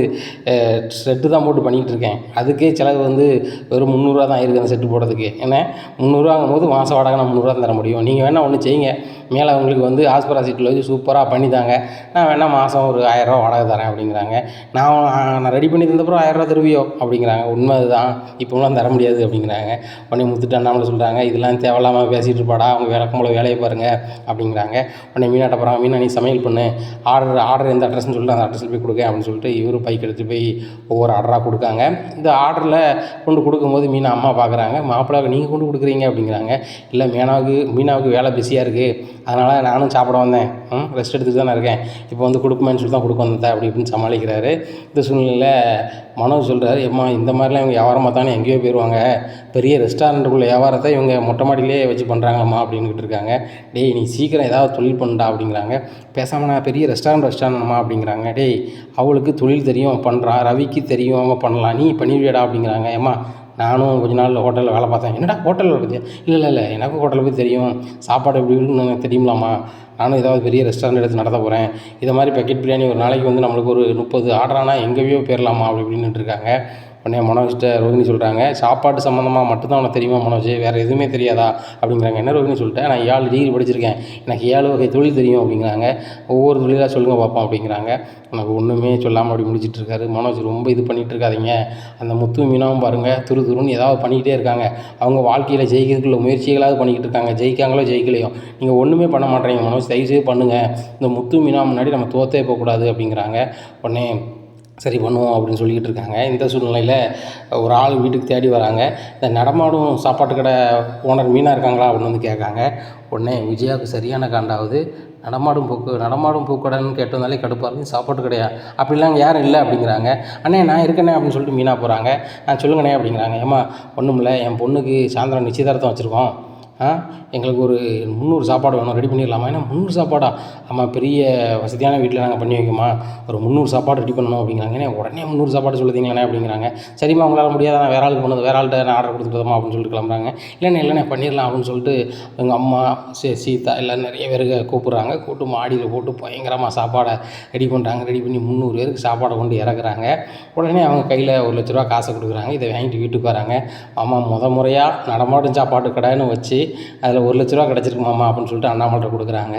செட்டு தான் போட்டு பண்ணிகிட்டு இருக்கேன், அதுக்கே செலவு வந்து வெறும் 300 ரூபா தான் ஆயிருக்கு அந்த செட்டு போடுறதுக்கு. ஏன்னா 300 ரூபாங்கும் போது மாதம் வாடகை நான் 300 ரூபா தர முடியும், நீங்கள் வேணால் ஒன்று செய்யுங்க, மேலே அவங்களுக்கு வந்து ஆஸ்பரா சீட்டில் வச்சு சூப்பராக பண்ணித்தாங்க, நான் வேணால் மாதம் ஒரு 1000 ரூபா வாடகை தரேன் அப்படிங்கிறாங்க. நான் ரெடி பண்ணி தந்தப்பறம் 1000 ரூபா தருவியோ அப்படிங்கிறாங்க. உண்மை அதுதான், இப்போலாம் தர முடியாது அப்படிங்கிறாங்க. உடனே முத்துட்டு அண்ணாமலை சொல்கிறாங்க, இதெல்லாம் தேவையில்லாமல் பேசிகிட்டு இருப்பாடா, அவங்க விளக்கம் போல வேலையை பாருங்கள் அப்படிங்கிறாங்க. உடனே மீனாட்ட போகிறாங்க, மீனா நீ சமையல் பண்ணு, ஆர்டர் எந்த அட்ரஸ்ன்னு சொல்லிட்டு அந்த அட்ரஸில் போய் கொடுக்க அப்படின்னு சொல்லிட்டு இவரும் பைக் எடுத்து போய் ஒவ்வொரு ஆர்டராக கொடுக்காங்க. இந்த ஆர்டரில் கொண்டு கொடுக்கும்போது மீனா அம்மா பார்க்குறாங்க, மாப்பிள்ளாவுக்கு நீங்கள் கொண்டு கொடுக்குறீங்க அப்படிங்கிறாங்க. இல்லை மீனாவுக்கு வேலை பிஸியாக இருக்குது, அதனால் நானும் சாப்பிட வந்தேன், ரெஸ்ட் எடுத்துகிட்டு தானே இருக்கேன், இப்போ வந்து கொடுப்பேன்னு சொல்லி தான் கொடுக்க வந்தேன் அப்படி இப்படின்னு சமாளிக்கிறாரு. இந்த சூழ்நிலையில் மனோஜ் சொல்கிறாரு, எம்மா இந்த மாதிரிலாம் இவங்க வியாபாரமாக தானே எங்கேயோ போயிடுவாங்க, பெரிய ரெஸ்டாரண்ட்டுக்குள்ள வியாபாரத்தை இவங்க மொட்டை மாடியிலே வச்சு பண்ணுறாங்கம்மா அப்படின்னுக்கிட்டு இருக்காங்க. டேய் நீ சீக்கிரம் ஏதாவது தொழில் பண்ணா அப்படிங்கிறாங்க. பேசாமல் நான் பெரிய ரெஸ்டாரண்ட்மா அப்படிங்கிறாங்க. டேய் அவளுக்கு தொழில் தெரியும் பண்ணுறான், ரவிக்கு தெரியும் அவங்க பண்ணலாம், நீ பண்ணிவிடா அப்படிங்கிறாங்க. ஏம்மா நானும் கொஞ்ச நாள் ஹோட்டலில் வேலை பார்த்தேன். என்னடா ஹோட்டலில் பற்றியா? இல்லை எனக்கும் ஹோட்டலில் போய் தெரியும், சாப்பாடு எப்படி இருக்குன்னு எனக்கு தெரியுங்களாம்மா, நானும் ஏதாவது பெரிய ரெஸ்டாரண்ட் எடுத்து நடத்த போகிறேன், இதை மாதிரி பக்கெட் பிரியாணி ஒரு நாளைக்கு வந்து நம்மளுக்கு ஒரு 30 ஆர்டர் ஆனால் எங்கேயோ போயிடலாமா அப்படி இப்படின்னுட்டு இருக்காங்க. உடனே மனோஜ்கிட்ட ரோகிணி சொல்கிறாங்க, சாப்பாட்டு சம்மந்தமாக மட்டும்தான் உனக்கு தெரியுமா மனோஜ், வேறு எதுவுமே தெரியாதா அப்படிங்கிறாங்க. என்ன ரோகிணி சொல்லிட்டேன், நான் 7 டிகிரி படிச்சிருக்கேன், எனக்கு 7 வகை தொழில் தெரியும் அப்படிங்கிறாங்க. ஒவ்வொரு தொழிலாக சொல்லுங்கள் பார்ப்போம் அப்படிங்கிறாங்க. எனக்கு ஒன்றுமே சொல்லாமல் அப்படி முடிச்சிட்டு இருக்காரு. மனோஜ் ரொம்ப இது பண்ணிகிட்டு இருக்காதீங்க, அந்த முத்து மீனாவும் பாருங்கள் துரு துருன்னு ஏதாவது பண்ணிக்கிட்டே இருக்காங்க, அவங்க வாழ்க்கையில் ஜெயிக்கிறதுக்குள்ள முயற்சிகளாவது பண்ணிக்கிட்டு இருக்காங்க, ஜெயிக்காங்களோ ஜெயிக்கலையோ நீங்கள் ஒன்றுமே பண்ண மாட்டேறீங்க மனோஜ், தயவுசெய்து பண்ணுங்கள், இந்த முத்து மீனா முன்னாடி நம்ம தோற்றே போகக்கூடாது அப்படிங்கிறாங்க. உடனே சரி பண்ணுவோம் அப்படின்னு சொல்லிக்கிட்டு இருக்காங்க. இந்த சூழ்நிலையில் ஒரு ஆள் வீட்டுக்கு தேடி வராங்க. இந்த நடமாடும் சாப்பாட்டு கடை ஓனர் மீனா இருக்காங்களா அப்படின்னு வந்து கேட்காங்க. உடனே விஜயாவுக்கு சரியான காண்டாவது, நடமாடும் பூக்கடைன்னு கேட்டதுனாலே கடுப்பாக இருக்குது, சாப்பாட்டு கடையா, அப்படிலாம் அங்கே யாரும் இல்லை அப்படிங்கிறாங்க. அண்ணே நான் இருக்கேனே அப்படின்னு சொல்லிட்டு மீனா போகிறாங்க. சொல்லுங்கண்ணே அப்படிங்கிறாங்க. ஏம்மா ஒன்றும் இல்லை, என் பொண்ணுக்கு சாயந்தரம் நிச்சயதார்த்தம் வச்சுருக்கோம், எங்களுக்கு ஒரு 300 சாப்பாடு வேணும், ரெடி பண்ணிடலாமா? ஏன்னா 300 சாப்பாடா? ஆமாம், பெரிய வசதியான வீட்டில் நாங்கள் பண்ணி வைக்கோமா, ஒரு 300 சாப்பாடு ரெடி பண்ணணும் அப்படிங்கிறாங்க. ஏன்னா உடனே 300 சாப்பாடு சொல்லுதீங்கண்ணே அப்படிங்கிறாங்க. சரிம்மா உங்களால் முடியாத, நான் வேற ஆளுக்கு பண்ணது, வேற ஆள்கிட்ட நான் ஆர்டர் கொடுத்துட்டோமா அப்படின்னு சொல்லிட்டு கிளம்புறாங்க. இல்லைண்ணே பண்ணிடலாம் அப்படின்னு சொல்லிட்டு எங்கள் அம்மா சீதா எல்லாம் நிறைய பேருக்கு கூப்பிட்றாங்க. கூப்பிட்டு மாடியில் போட்டு பயங்கரமாக சாப்பாடை ரெடி பண்ணுறாங்க. ரெடி பண்ணி 300 பேருக்கு சாப்பாடை கொண்டு இறக்குறாங்க. உடனே அவங்க கையில் 1,00,000 ரூபா காசை கொடுக்குறாங்க. இதை வாங்கிட்டு வீட்டுக்கு வராங்க. ஆமாம், முறையாக நடமாடும் சாப்பாட்டு கடைன்னு வச்சு அதில் 1,00,000 ரூபா கிடச்சிருக்குமாம்மா அப்படின்னு சொல்லிட்டு அண்ணாமலை கொடுக்குறாங்க.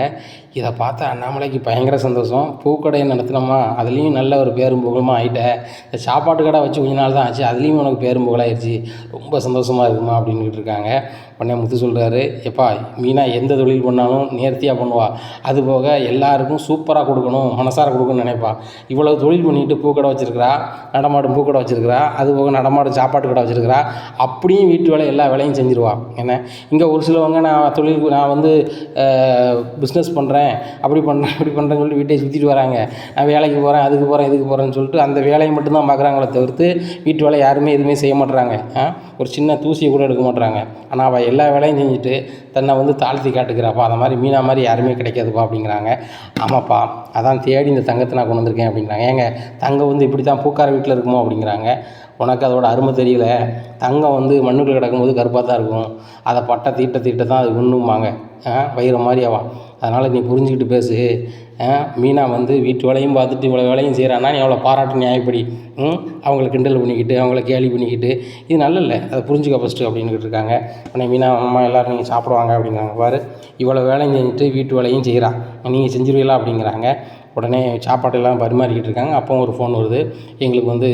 இதை பார்த்து அண்ணாமலைக்கு பயங்கர சந்தோஷம். பூக்கடையை நடத்தினோமா, அதுலேயும் நல்ல ஒரு பேரும் புகழுமா ஆகிட்டேன், இந்த சாப்பாட்டு கடை வச்சு கொஞ்ச நாள் தான் ஆச்சு, அதுலேயும் உனக்கு பேரும் புகழாயிருச்சு, ரொம்ப சந்தோஷமாக இருக்குமா அப்படின்னுட்டு இருக்காங்க. உடனே முத்து சொல்கிறாரு, எப்பா மீனா எந்த தொழில் பண்ணாலும் நேர்த்தியாக பண்ணுவா, அதுபோக எல்லாருக்கும் சூப்பராக கொடுக்கணும், மனசார கொடுக்கணும்னு நினைப்பா. இவ்வளோ தொழில் பண்ணிட்டு பூக்கடை வச்சுருக்கிறா, நடமாடும் பூக்கடை வச்சுருக்கிறா, அதுபோக நடமாடும் சாப்பாட்டு கடை வச்சுருக்கிறா, அப்படியும் வீட்டு வேலை எல்லா வேலையும் செஞ்சுருவா. ஏன்னா இங்கே ஒரு சிலவங்க நான் வந்து பிஸ்னஸ் பண்ணுறேன், அப்படி பண்ணுறேன்னு சொல்லிட்டு வீட்டை சுற்றிட்டு வராங்க. நான் வேலைக்கு போகிறேன், அதுக்கு போகிறேன், இதுக்கு போகிறேன்னு சொல்லிட்டு அந்த வேலையை மட்டும்தான் பார்க்குறாங்களே தவிர்த்து வீட்டு வேலை யாருமே எதுவுமே செய்ய மாட்டுறாங்க. ஒரு சின்ன தூசியை கூட எடுக்க மாட்டுறாங்க. ஆனால் அவள் எல்லா வேலையும் செஞ்சுட்டு தன்னை வந்து தாழ்த்தி காட்டுக்கிறாப்பா. அந்த மாதிரி மீனா மாதிரி யாருமே கிடைக்காதுப்பா அப்படிங்கிறாங்க. ஆமாப்பா, அதான் தேடி இந்த தங்கத்தை நான் கொண்டு வந்திருக்கேன் அப்படிங்கிறாங்க. ஏங்க தங்கம் வந்து இப்படி தான் பூக்கார வீட்டில் இருக்குமோ அப்படிங்கிறாங்க. உனக்கு அதோட அருமை தெரியல, தங்கம் வந்து மண்ணுக்குள்ளே கிடக்கும்போது கருப்பாக தான் இருக்கும், அதை பட்டை தீட்ட தான் அது ஒன்றும்பாங்க, வயிறு மாதிரி ஆவா. அதனால் நீ புரிஞ்சுக்கிட்டு பேசு. மீனா வந்து வீட்டு வேலையும் பார்த்துட்டு இவ்வளோ வேலையும் செய்கிறான்னா நீ அவளை பாராட்டு நியாயப்படி, அவங்கள கிண்டல் பண்ணிக்கிட்டு அவங்கள கேலி பண்ணிக்கிட்டு இது நல்ல இல்லை, அதை புரிஞ்சுக்க ஃபஸ்ட்டு அப்படின்னுக்கிட்டு இருக்காங்க. உடனே மீனா அம்மா எல்லோரும் நீங்கள் சாப்பிடுவாங்க அப்படிங்கிறாங்க. பாரு இவ்வளோ வேலையும் செஞ்சுட்டு வீட்டு வேலையும் செய்கிறா, நீங்கள் செஞ்சுருவீங்களா அப்படிங்கிறாங்க. உடனே சாப்பாட்டெல்லாம் பரிமாறிக்கிட்டு இருக்காங்க. அப்போ ஒரு ஃபோன் வருது, எங்களுக்கு வந்து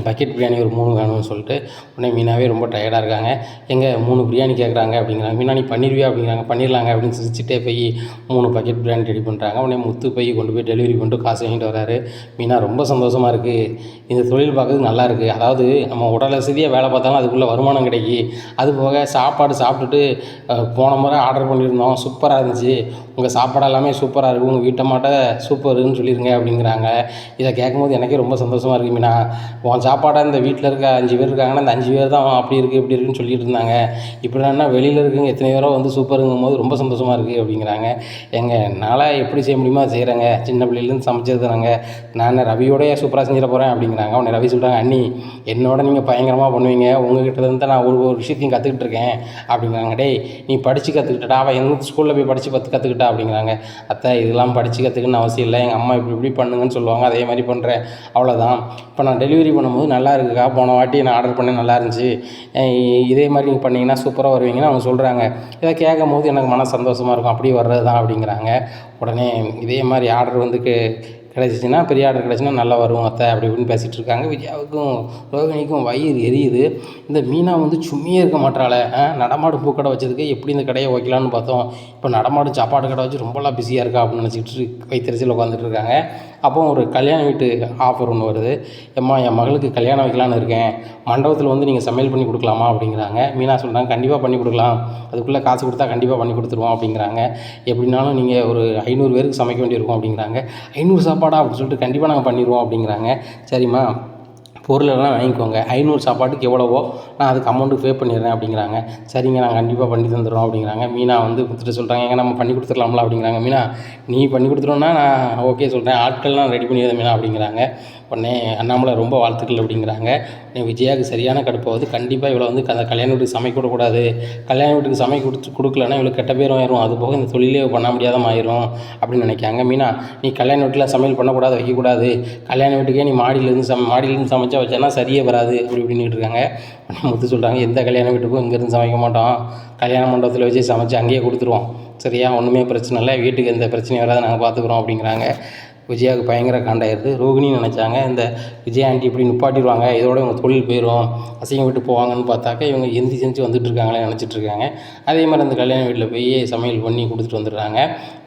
பக்கெட் பிரியாணி ஒரு 3 வேணும்னு சொல்லிட்டு. உடனே மீனாவே ரொம்ப டயர்டாக இருக்காங்க. எங்கே 3 பிரியாணி கேட்குறாங்க அப்படிங்கிறாங்க. மீனா நீ பண்ணிடுவியா அப்படிங்கிறாங்க. பண்ணிடலாங்க அப்படின்னு சிரிச்சுட்டே போய் 3 பக்கெட் பிரியாணி ரெடி பண்ணுறாங்க. உடனே முத்து போய் கொண்டு போய் டெலிவரி பண்ணிட்டு காசு வாங்கிட்டு வராரு. மீனா ரொம்ப சந்தோஷமாக இருக்குது, இந்த தொழில் பார்க்குறது நல்லா இருக்குது, அதாவது நம்ம உடல் வசதியாக வேலை பார்த்தாலும் அதுக்குள்ளே வருமானம் கிடைக்கி, அது போக சாப்பாடு சாப்பிட்டுட்டு போன முறை ஆர்டர் பண்ணியிருந்தோம், சூப்பராக இருந்துச்சு, உங்கள் சாப்பாடு எல்லாமே சூப்பராக இருக்குது, உங்கள் வீட்டை மாட்ட சூப்பருன்னு சொல்லிடுங்க அப்படிங்கிறாங்க. இதை கேட்கும்போது எனக்கே ரொம்ப சந்தோஷமாக இருக்குது. மீனா உன் சாப்பாடை இந்த வீட்டில் இருக்க 5 பேர் இருக்காங்கன்னா அந்த 5 பேர் தான் அப்படி இருக்குது இப்படி இருக்குன்னு சொல்லிட்டு இருந்தாங்க, இப்படின்னா வெளியில் இருக்குங்க எத்தனை பேரோ வந்து சூப்பருங்கும் போது ரொம்ப சந்தோஷமாக இருக்குது அப்படிங்கிறாங்க. என்னால் எப்படி செய்ய முடியுமோ செய்கிறேங்க, சின்ன பிள்ளையிலேருந்து சமைச்சது தாங்க, நான் ரவியோடய சூப்பராக செஞ்சிட போகிறேன் அப்படிங்கிறாங்க. உடனே ரவி சொல்கிறாங்க, அண்ணி என்னோட நீங்கள் பயங்கரமாக பண்ணுவீங்க, உங்ககிட்ட நான் ஒரு விஷயத்தையும் கற்றுக்கிட்டு இருக்கேன் அப்படிங்கிறாங்க. டேய் நீ படித்து கற்றுக்கிட்டா, அவள் எந்த ஸ்கூலில் போய் படித்து கற்றுக்கிட்டா அப்படிங்கிறாங்க. அத்தை இதெல்லாம் படித்து கற்றுக்கணும்னு அவசியம் இல்லை, எங்கள் அம்மா இப்படி பண்ணுங்கன்னு சொல்லுவாங்க, அதே மாதிரி பண்ணுறேன், அவ்வளோதான். இப்போ நான் டெலிவரி பண்ணும்போது நல்லா இருக்குக்கா, போன வாட்டி நான் ஆர்டர் பண்ணேன் நல்லா இருந்துச்சு, இதே மாதிரி நீங்கள் பண்ணிங்கன்னா சூப்பராக வருவீங்கன்னு அவங்க சொல்கிறாங்க. இதை கேட்கும் போது எனக்கு மன சந்தோஷமாக இருக்கும், அப்படியே வர்றது தான் அப்படிங்கிறாங்க. உடனே இதே மாதிரி ஆர்டர் வந்து கிடச்சிச்சின்னா, பெரிய ஆர்டர் கிடச்சின்னா நல்லா வரும் அத்தை அப்படி இப்படின்னு பேசிகிட்டு இருக்காங்க. விஜயாவுக்கும் ரோகிணிக்கும் வயிறு எரியுது. இந்த மீனா வந்து சும்மியே இருக்க மாட்டாளே, நடமாடு பூக்கடை வச்சதுக்கு எப்படி இந்த கடையை வைக்கலான்னு பார்த்தோம், இப்போ நடமாடு சாப்பாடு கடை வச்சு ரொம்பலாம் பிஸியாக இருக்கா அப்படின்னு நினச்சிக்கிட்டு வைத்தறிச்சல் உட்காந்துட்டு இருக்காங்க. அப்போ ஒரு கல்யாண வீட்டு ஆஃபர் ஒன்று வருது. என் மகளுக்கு கல்யாணம் வைக்கலான்னு இருக்கேன், மண்டபத்தில் வந்து நீங்கள் சமையல் பண்ணி கொடுக்கலாமா அப்படிங்கிறாங்க. மீனா சொல்கிறாங்க, கண்டிப்பாக பண்ணி கொடுக்கலாம், அதுக்குள்ளே காசு கொடுத்தா கண்டிப்பாக பண்ணி கொடுத்துருவோம் அப்படிங்கிறாங்க. எப்படின்னாலும் நீங்கள் ஒரு 500 பேருக்கு சமைக்க வேண்டியிருக்கும் அப்படிங்கிறாங்க. 500 சாப்பாடா அப்படின்னு சொல்லிட்டு கண்டிப்பாக நாங்கள் பண்ணிடுவோம் அப்படிங்கிறாங்க. சரிம்மா பொருளெல்லாம் வாங்கிக்கோங்க, 500 சாப்பாட்டுக்கு எவ்வளவோ நான் அதுக்கு அமௌண்ட்டு பே பண்ணிடுறேன் அப்படிங்கிறாங்க. சரிங்க நாங்கள் கண்டிப்பாக பண்ணி தந்துடுறோம் அப்படிங்கிறாங்க. மீனா வந்து கொடுத்துட்டு சொல்கிறாங்க, எங்கே நம்ம பண்ணி கொடுத்துடலாம்ல அப்படிங்கிறாங்க. மீனா நீ பண்ணி கொடுத்துட்டோன்னா நான் ஓகே சொல்கிறேன், ஆட்கள்லாம் ரெடி பண்ணிடுறேன் மீனா அப்படிங்கிறாங்க. உடனே அண்ணாமலை ரொம்ப வாழ்த்துக்கள் அப்படிங்கிறாங்க. உடனே விஜயாவுக்கு சரியான கடுப்பாகுது. கண்டிப்பாக இவளை வந்து அந்த கல்யாண வீட்டுக்கு சமைக்க விடக்கூடாது, கல்யாண வீட்டுக்கு சமைக்க கொடுக்கலன்னா இவளுக்கு கெட்ட பேரும் ஆயிரும், அது போக இந்த தொழிலே பண்ண முடியாத ஆயிரும் அப்படின்னு நினைக்காங்க. மீனா, நீ கல்யாண வீட்டில் சமையல் பண்ணக்கூடாது, வைக்கக்கூடாது, கல்யாண வீட்டுக்கே நீ மாடியிலேருந்து சமைச்சா வச்சேன்னா சரியே வராது அப்படி இப்படின்னுட்டு இருக்காங்க. முத்து சொல்கிறாங்க, எந்த கல்யாண வீட்டுக்கும் இங்கேருந்து சமைக்க மாட்டோம், கல்யாண மண்டபத்தில் வச்சு சமைச்சு அங்கேயே கொடுத்துருவோம், சரியா, ஒன்றுமே பிரச்சனை இல்லை, வீட்டுக்கு எந்த பிரச்சனையும் வராது, நாங்கள் பார்த்துக்குறோம் அப்படிங்கிறாங்க. விஜயாவுக்கு பயங்கர காண்டாயிருது. ரோகிணின்னு நினச்சாங்க இந்த விஜயா ஆண்டி இப்படி நிப்பாட்டிடுவாங்க, இதோட இவங்க தொழில் போயிடும், அசிங்கம் விட்டு போவாங்கன்னு பார்த்தாக்க இவங்க எந்திரிச்சு வந்துட்டுருக்காங்களே நினச்சிட்ருக்காங்க. அதே மாதிரி அந்த கல்யாண வீட்டில் போய் சமையல் பண்ணி கொடுத்துட்டு வந்துடுறாங்க.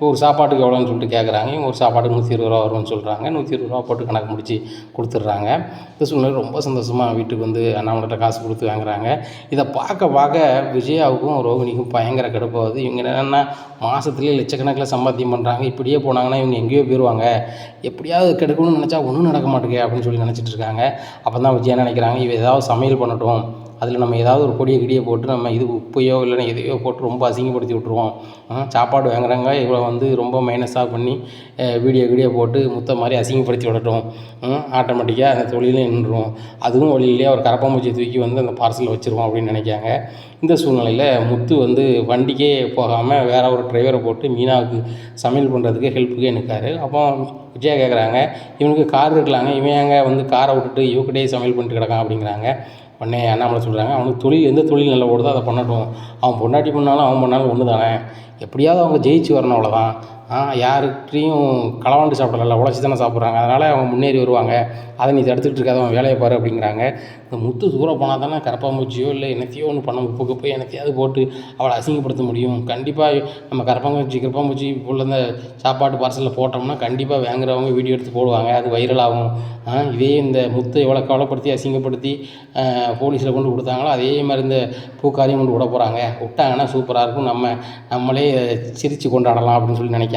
ஒரு சாப்பாட்டுக்கு எவ்வளோன்னு சொல்லிட்டு கேட்குறாங்க. இவங்க ஒரு சாப்பாட்டுக்கு 120 ரூபா வரும்னு சொல்கிறாங்க. 120 ரூபா போட்டு கணக்கு முடிச்சு கொடுத்துட்றாங்க. இந்த சூழ்நிலை ரொம்ப சந்தோஷமாக வீட்டுக்கு வந்து அண்ணாமலைகிட்ட காசு கொடுத்து வாங்குறாங்க. இதை பார்க்க விஜயாவுக்கும் ரோகிணிக்கும் பயங்கர கடுப்பாகுது. இவங்க என்னென்னா மாதத்துலேயே லட்சக்கணக்கில் சம்பாத்தியம் பண்ணுறாங்க, இப்படியே போனாங்கன்னா இவங்க எங்கேயோ போயிடுவாங்க, எப்படியாவது கெடுக்கணும்னு நினச்சா ஒன்றும் நடக்க மாட்டேங்க அப்படின்னு சொல்லி நினச்சிட்டு இருக்காங்க. அப்போ தான் விஜயா நினைக்கிறாங்க, இவ ஏதாவது சமையல் பண்ணட்டும், அதில் நம்ம ஏதாவது ஒரு பொடியை கிடியை போட்டு நம்ம இது உப்பையோ இல்லைன்னா எதையோ போட்டு ரொம்ப அசிங்கப்படுத்தி விட்ருவோம். சாப்பாடு வாங்குறாங்க, இவ்வளோ வந்து ரொம்ப மைனஸாக பண்ணி வீடியோ போட்டு முத்த மாதிரி அசிங்கப்படுத்தி விடட்டும், ஆட்டோமேட்டிக்காக அந்த தொழிலே நின்றுடும், அதுவும் வழியிலேயே அவர் கரப்பாம்பூச்சியை தூக்கி வந்து அந்த பார்சலில் வச்சுருவோம் அப்படின்னு நினைக்காங்க. இந்த சூழ்நிலையில் முத்து வந்து வண்டிக்கே போகாமல் வேற ஒரு டிரைவரை போட்டு மீனாவுக்கு சமையல் பண்ணுறதுக்கு ஹெல்ப்புக்கே நிற்காரு. அப்போ விஜயா கேட்குறாங்க, இவனுக்கு கார் இருக்கலாங்க, இவன் ஏங்க வந்து காரை விட்டுட்டு இவக்கிட்டே சமையல் பண்ணிட்டு கிடக்கான் அப்படிங்கிறாங்க. உடனே அண்ணாமலை சொல்கிறாங்க, அவனுக்கு தொழில் எந்த தொழில் நல்லா ஓடுதோ அதை பண்ணட்டும், அவன் பொண்டாட்டி பண்ணாலும் அவன் பண்ணாலும் ஒன்று தானே, எப்படியாவது அவங்க ஜெயிச்சு வரணும், அவ்வளோதான். யாருக்கிட்டையும் களவாண்டு சாப்பிடல, உழைச்சி தானே சாப்பிட்றாங்க, அதனால் அவங்க முன்னேறி வருவாங்க, அதை நீ தடுத்துக்கிட்டு இருக்காத, அவன் வேலையை பாரு அப்படிங்கிறாங்க. இந்த முத்து தூரம் போனால் தானே கரப்பாம்பூச்சியோ இல்லை என்னத்தையோ ஒன்று பண்ண உப்புக்கு போய் என்னத்தையாவது போட்டு அவளை அசிங்கப்படுத்த முடியும். கண்டிப்பாக நம்ம கரப்பாம்பூச்சி உள்ள இந்த சாப்பாட்டு பார்சலில் போட்டோம்னா கண்டிப்பாக வாங்குறவங்க வீடியோ எடுத்து போடுவாங்க, அது வைரல் ஆகும். இதே இந்த முத்தை எவ்வளோ கவலைப்படுத்தி அசிங்கப்படுத்தி போலீஸில் கொண்டு கொடுத்தாங்களோ அதே மாதிரி இந்த பூக்காரையும் கொண்டு விட போகிறாங்க, விட்டாங்கன்னா சூப்பராக இருக்கும், நம்மளே சிரித்து கொண்டாடலாம் அப்படின்னு சொல்லி நினைக்காங்க.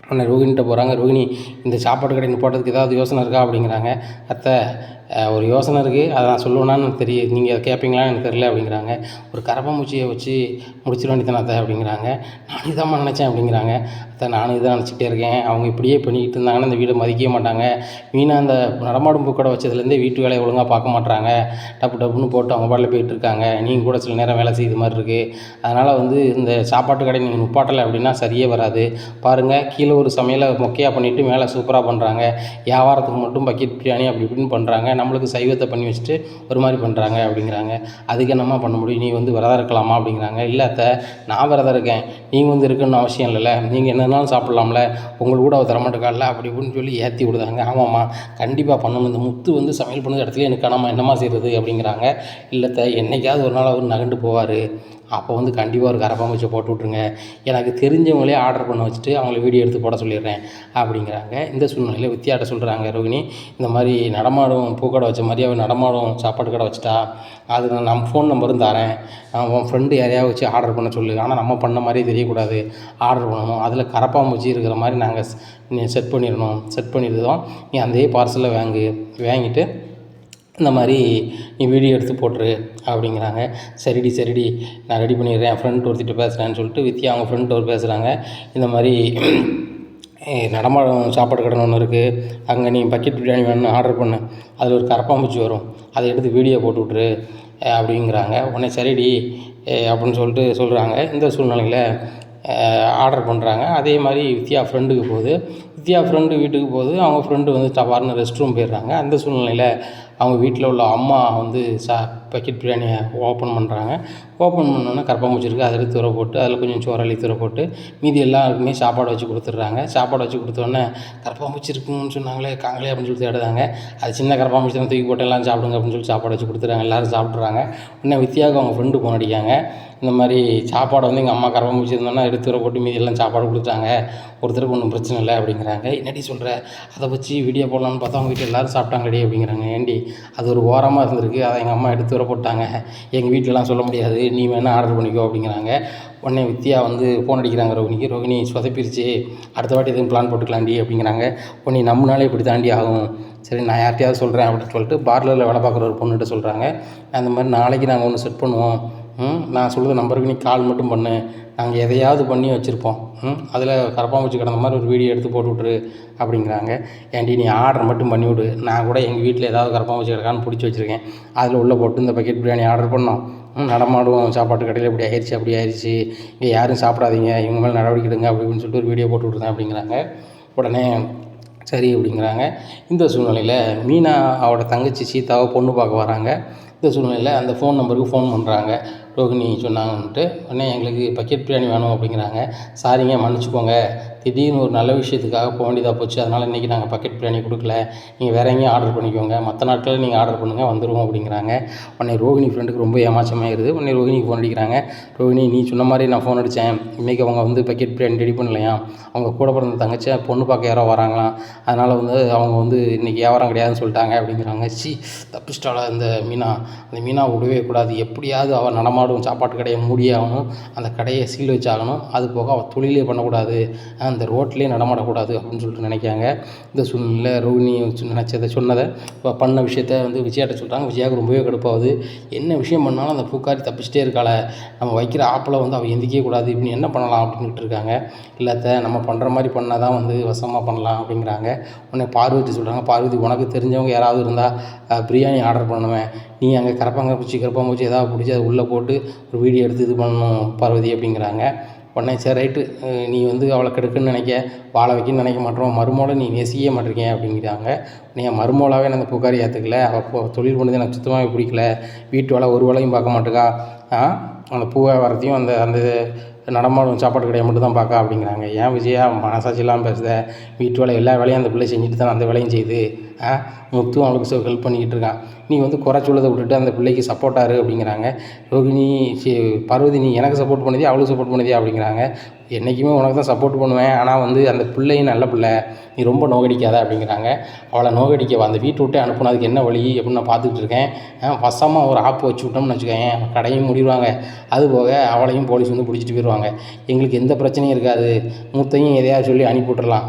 உடனே ரோகிணிகிட்ட போகிறாங்க. ரோகிணி, இந்த சாப்பாடு கடை நிப்பாட்டுறதுக்கு ஏதாவது யோசனை இருக்கா அப்படிங்கிறாங்க. அத்தை, ஒரு யோசனை இருக்குது, அதை நான் சொல்லுவேனான்னு தெரியும், நீங்கள் அதை கேட்பீங்களான்னு எனக்கு தெரியல அப்படிங்கிறாங்க. ஒரு கரப்பாம்பூச்சியை வச்சு முடிச்சிட வேண்டியதானே அத்தை அப்படிங்கிறாங்க. நானும் இதாம்மா நினச்சேன் அப்படிங்கிறாங்க. அத்தை, நானும் இதை நினச்சிட்டே இருக்கேன், அவங்க இப்படியே பண்ணிக்கிட்டு இருந்தாங்கன்னா இந்த வீடை மதிக்கவே மாட்டாங்க, மீனா அந்த நடமாடும் பூக்கடை வச்சதுலேருந்தே வீட்டு வேலையை ஒழுங்காக பார்க்க மாட்டாங்க, டப்புன்னு போட்டு அவங்க பாட்டில் போயிட்டு இருக்காங்க, நீங்கள் கூட சில நேரம் வேலை செய்யுது மாதிரி இருக்குது, அதனால் வந்து இந்த சாப்பாட்டு கடை நீங்கள் நிப்பாட்டலை அப்படின்னா சரியே வராது, பாருங்கள் கீழே ஒரு சமையலை மொக்கையாக பண்ணிவிட்டு மேலே சூப்பராக பண்ணுறாங்க, வியாபாரத்துக்கு மட்டும் பக்கெட் பிரியாணி அப்படி இப்படின்னு பண்ணுறாங்க, நம்மளுக்கு சைவத்தை பண்ணி வச்சுட்டு ஒரு மாதிரி பண்ணுறாங்க அப்படிங்கிறாங்க. அதுக்கு என்னம்மா பண்ண முடியும், நீ வந்து விரதம் இருக்கலாமா அப்படிங்கிறாங்க. இல்லை அத்தை, நான் விரதம் இருக்கேன், நீங்கள் வந்து இருக்குன்னு அவசியம் இல்லைல்ல, நீங்கள் என்னன்னாலும் சாப்பிட்லாம்ல, உங்களுக்கு கூட அவள் தரமாட்டேக்கால அப்படி இப்படின்னு சொல்லி ஏற்றி விடுதாங்க. ஆமாம்மா, கண்டிப்பாக பண்ணணும், இந்த முத்து வந்து சமையல் பண்ணுற இடத்துல எனக்கு காணாமல் என்னம்மா செய்கிறது அப்படிங்கிறாங்க. இல்லைத்த, என்னைக்காவது ஒரு நாள் அவர் நகண்டு போவார், அப்போ வந்து கண்டிப்பாக ஒரு கரப்பாம்பூச்சியை போட்டு விட்ருங்க, எனக்கு தெரிஞ்சவங்களே ஆர்டர் பண்ண வச்சுட்டு அவங்கள வீடியோ எடுத்து போட சொல்லிடுறேன் அப்படிங்கிறாங்க. இந்த சூழ்நிலையில் வித்தியாட்ட சொல்கிறாங்க ரோகிணி, இந்த மாதிரி நடமாடும் பூக்கடை வச்ச மாதிரி அவன் நடமாடும் சாப்பாடு கடை வச்சுட்டா, அது நம்ம ஃபோன் நம்பரும் தரேன், உன் ஃப்ரெண்டு யாரையாவது வச்சு ஆர்டர் பண்ண சொல்லு, ஆனால் நம்ம பண்ண மாதிரியே தெரியக்கூடாது, ஆர்டர் பண்ணணும், அதில் கரப்பாம்பூச்சி இருக்கிற மாதிரி நாங்கள் செட் பண்ணிடுறோம், நீ அதே பார்சலில் வாங்கிட்டு இந்த மாதிரி நீ வீடியோ எடுத்து போட்டுரு அப்படிங்கிறாங்க. சரிடி நான் ரெடி பண்ணிடுறேன், என் ஃப்ரெண்ட் ஒருத்திட்டு பேசுகிறேன்னு சொல்லிட்டு வித்யா அவங்க ஃப்ரெண்ட் ஒரு பேசுகிறாங்க. இந்த மாதிரி நடமாடும் சாப்பாடு கடை ஒன்று இருக்குது, அங்கே நீ பக்கெட் பிரியாணி வேணும்னு ஆர்டர் பண்ணு, அதில் ஒரு கரப்பாம்பூச்சி வரும், அதை எடுத்து வீடியோ போட்டு விட்ரு அப்படிங்கிறாங்க. உடனே சரிடி அப்படின்னு சொல்லிட்டு சொல்கிறாங்க. இந்த சூழ்நிலையில் ஆர்டர் பண்ணுறாங்க. அதே மாதிரி வித்யா ஃப்ரெண்டு வீட்டுக்கு போகுது, அவங்க ஃப்ரெண்டு வந்து தவார்னு ரெஸ்ட் ரூம் போயிடுறாங்க. அந்த சூழ்நிலையில் அவங்க வீட்டில் உள்ள அம்மா வந்து பக்கெட் பிரியாணியை ஓப்பன் பண்ணுறாங்க. ஓப்பன் பண்ணோன்னே கரப்பாம்பூச்சி இருக்குது, அதை எடுத்து தூர போட்டு அதில் கொஞ்சம் சோறாளி தூர போட்டு மீதி எல்லாருக்குமே சாப்பாடு வச்சு கொடுத்துட்றாங்க. சாப்பாடு வச்சு கொடுத்தோடனே கரப்பாம்பூச்சி இருக்குன்னு சொன்னாங்களே காங்களே அப்படின்னு சொல்லி தேடுதாங்க. அது சின்ன கரப்பாம்பூச்சி தான், தூக்கி போட்டு எல்லாம் சாப்பிடுங்க அப்படின்னு சொல்லி சாப்பாடு வச்சு கொடுத்துட்றாங்க. எல்லோரும் சாப்பிட்றாங்க. உடனே வித்யாவுக்கு அவங்க ஃப்ரெண்டு ஃபோன் அடிக்காங்க. இந்த மாதிரி சாப்பாடை வந்து எங்கள் அம்மா கரப்பாம்பூச்சி இருந்தோன்னா எடுத்து தூர போட்டு மீதி எல்லாம் சாப்பாடு கொடுத்தாங்க, ஒருத்தருக்கு ஒன்றும் பிரச்சனை இல்லை அப்படிங்கிறாங்க. என்னடி சொல்கிற, அதை வச்சு வீடியோ போடலான்னு பார்த்தா அவங்க வீட்டில் எல்லோரும் சாப்பிட்டாங்கடி அப்படிங்கிறாங்க. ஏண்டி, அது ஒரு ஓரமாக இருந்திருக்கு, அதை எங்கள் அம்மா எடுத்து வர போட்டாங்க, எங்கள் வீட்டிலலாம் சொல்ல முடியாது, நீ வேணால் ஆர்டர் பண்ணிக்கோ அப்படிங்கிறாங்க. உடனே வித்யா வந்து ஃபோன் அடிக்கிறாங்க ரோகிணி சொதப்பிருச்சு, அடுத்த வாட்டி எதுவும் பிளான் போட்டுக்கலாண்டி அப்படிங்கிறாங்க. உடனே நம்மளாலே இப்படி தாண்டி ஆகும், சரி நான் யார்கிட்டையாவது சொல்கிறேன் அப்படின்னு சொல்லிட்டு பார்லரில் வேலை பார்க்குற ஒரு பொண்ணுகிட்ட சொல்கிறாங்க. அந்த மாதிரி நாளைக்கு நாங்கள் ஒன்று செட் பண்ணுவோம், நான் சொல்கிற நம்பருக்கு நீ கால் மட்டும் பண்ணு, நாங்கள் எதையாவது பண்ணி வச்சுருப்போம், அதில் கரப்பான்பூச்சி கிடந்த மாதிரி ஒரு வீடியோ எடுத்து போட்டு விட்ரு அப்படிங்கிறாங்க. ஏன்டி நீ ஆர்டர் மட்டும் பண்ணி விடு, நான் கூட எங்கள் வீட்டில் ஏதாவது கரப்பான்பூச்சி கிடக்கான்னு பிடிச்சி வச்சுருக்கேன், அதில் உள்ளே போட்டு இந்த பக்கெட் பிரியாணி ஆர்டர் பண்ணோம், நடமாடும் சாப்பாட்டு கடையில் இப்படி ஆயிடுச்சு அப்படி ஆயிடுச்சு, இங்கே யாரும் சாப்பிடாதீங்க, இவங்க மேலே நடவடிக்கை எடுங்க அப்படின்னு சொல்லிட்டு ஒரு வீடியோ போட்டு விட்ருந்தேன் அப்படிங்கிறாங்க. உடனே சரி அப்படிங்கிறாங்க. இந்த சூழ்நிலையில் மீனா அவரோட தங்கச்சி சீதாவை பொண்ணு பார்க்க வராங்க. இந்த சூழ்நிலையில் அந்த ஃபோன் நம்பருக்கு ஃபோன் பண்ணுறாங்க. ரோகிணி சொன்னாங்கன்ட்டு உடனே எங்களுக்கு பக்கெட் பிரியாணி வேணும் அப்படிங்கிறாங்க. சாரிங்க மன்னிச்சிக்கோங்க, திடீர்னு ஒரு நல்ல விஷயத்துக்காக போக வேண்டியதாக போச்சு, அதனால் இன்றைக்கி நாங்கள் பக்கெட் பிரியாணி கொடுக்கல, நீங்கள் வேறு எங்கேயும் ஆர்டர் பண்ணிக்கோங்க, மற்ற நாட்களில் நீங்கள் ஆர்டர் பண்ணுங்கள் வந்துடுவோம் அப்படிங்கிறாங்க. உடனே ரோகிணி ஃப்ரெண்டுக்கு ரொம்ப ஏமாற்றமாயிருது. உடனே ரோகிணிக்கு ஃபோன் அடிக்கிறாங்க. ரோகிணி நீ சொன்ன மாதிரி நான் ஃபோன் அடித்தேன், இன்றைக்கி அவங்க வந்து பக்கெட் பிரியாணி ரெடி பண்ணலையா, அவங்க கூட பிறந்த தங்கச்சியை பொண்ணு பார்க்க யாரோ வராங்களாம், அதனால் வந்து அவங்க வந்து இன்றைக்கி வியாபாரம் கிடையாதுன்னு சொல்லிட்டாங்க அப்படிங்கிறாங்க. தப்பிச்சிட்டாளா அந்த மீனா, அந்த மீனா விடவே கூடாது, எப்படியாவது அவள் நடமாடும் சாப்பாட்டு கடையை மூடியே ஆகணும், அந்த கடையை சீல் வச்சாகணும், அது போக அவள் தொழிலே பண்ணக்கூடாது, அந்த ரோட்லேயே நடமாடக்கூடாது அப்படின்னு சொல்லிட்டு நினைக்காங்க. இந்த சூழ்நிலை ரோகிணி சொன்னதை பண்ண விஷயத்த வந்து விஜயாட்ட சொல்கிறாங்க. விஜயாவுக்கு ரொம்பவே கடுப்பாகுது. என்ன விஷயம் பண்ணாலும் அந்த பூக்காரி தப்பிச்சிட்டே இருக்காள, நம்ம வைக்கிற ஆப்பில் வந்து அவள் எந்திக்கவே கூடாது, இப்படி என்ன பண்ணலாம் அப்படின்ட்டு இருக்காங்க. இல்லாத நம்ம பண்ணுற மாதிரி பண்ணால் தான் வந்து வசமாக பண்ணலாம் அப்படிங்கிறாங்க. உடனே பார்வதி சொல்கிறாங்க, பார்வதி உனக்கு தெரிஞ்சவங்க யாராவது இருந்தால் பிரியாணி ஆர்டர் பண்ணுவேன், நீ அங்கே கரப்பாம்பூச்சி ஏதாவது பிடிச்சி அதை உள்ளே போட்டு ஒரு வீடியோ எடுத்து இது பண்ணணும் பார்வதி அப்படிங்கிறாங்க. உடனே சரி ரைட்டு, நீ வந்து அவளை கெடுக்குன்னு நினைக்க, வாழ வைக்கணும்னு நினைக்க மாட்டோம், மருமோளை நீ நேசிக்கவே மாட்டிருக்கேன் அப்படிங்கிறாங்க. நீ மருமோளாவே அந்த பூக்காரி ஏற்றுக்கல, அவள் தொழில் பண்ணது எனக்கு சுத்தமாகவே பிடிக்கல, வீட்டு வேலை ஒரு வேலையும் பார்க்க மாட்டேக்கா, அந்த பூவை வரத்தையும் அந்த அந்த நடமாடும் சாப்பாடு கடையை மட்டும் தான் பார்க்க அப்படிங்கிறாங்க. ஏன் விஜயா மனசாட்சி இல்லாமல் பேசுத, வீட்டு வேலை எல்லா வேலையும் அந்த பிள்ளை செஞ்சுட்டு தான் அந்த வேலையும் செய்யுது, முத்தும் அவளுக்கு ஹெல்ப் பண்ணிக்கிட்டு இருக்கான், நீ வந்து குறை சொல்லதை விட்டுட்டு அந்த பிள்ளைக்கு சப்போர்ட்டாரு அப்படிங்கிறாங்க. ரோகிணி பார்வதி நீ எனக்கு சப்போர்ட் பண்ணுதியா அவளுக்கு சப்போர்ட் பண்ணுதியா அப்படிங்கிறாங்க. என்றைக்குமே உனக்கு தான் சப்போர்ட் பண்ணுவேன், ஆனால் வந்து அந்த பிள்ளையும் நல்ல பிள்ளை, நீ ரொம்ப நோகடிக்காத அப்படிங்கிறாங்க. அவளை நோகடிக்கவா, அந்த வீட்டை விட்டே அனுப்புனா அதுக்கு என்ன வழி அப்படின்னு நான் பார்த்துக்கிட்டு இருக்கேன், வசமாக ஒரு ஆப்பு வச்சு விட்டோம்னு வச்சுக்கோங்க, கடையும் முடிடுவாங்க, அதுபோக அவளையும் போலீஸ் வந்து பிடிச்சிட்டு போயிடுவாங்க, எங்களுக்கு எந்த பிரச்சனையும் இருக்காது, மூத்தையும் எதையாவது சொல்லி அனுப்பி விட்டுறலாம்,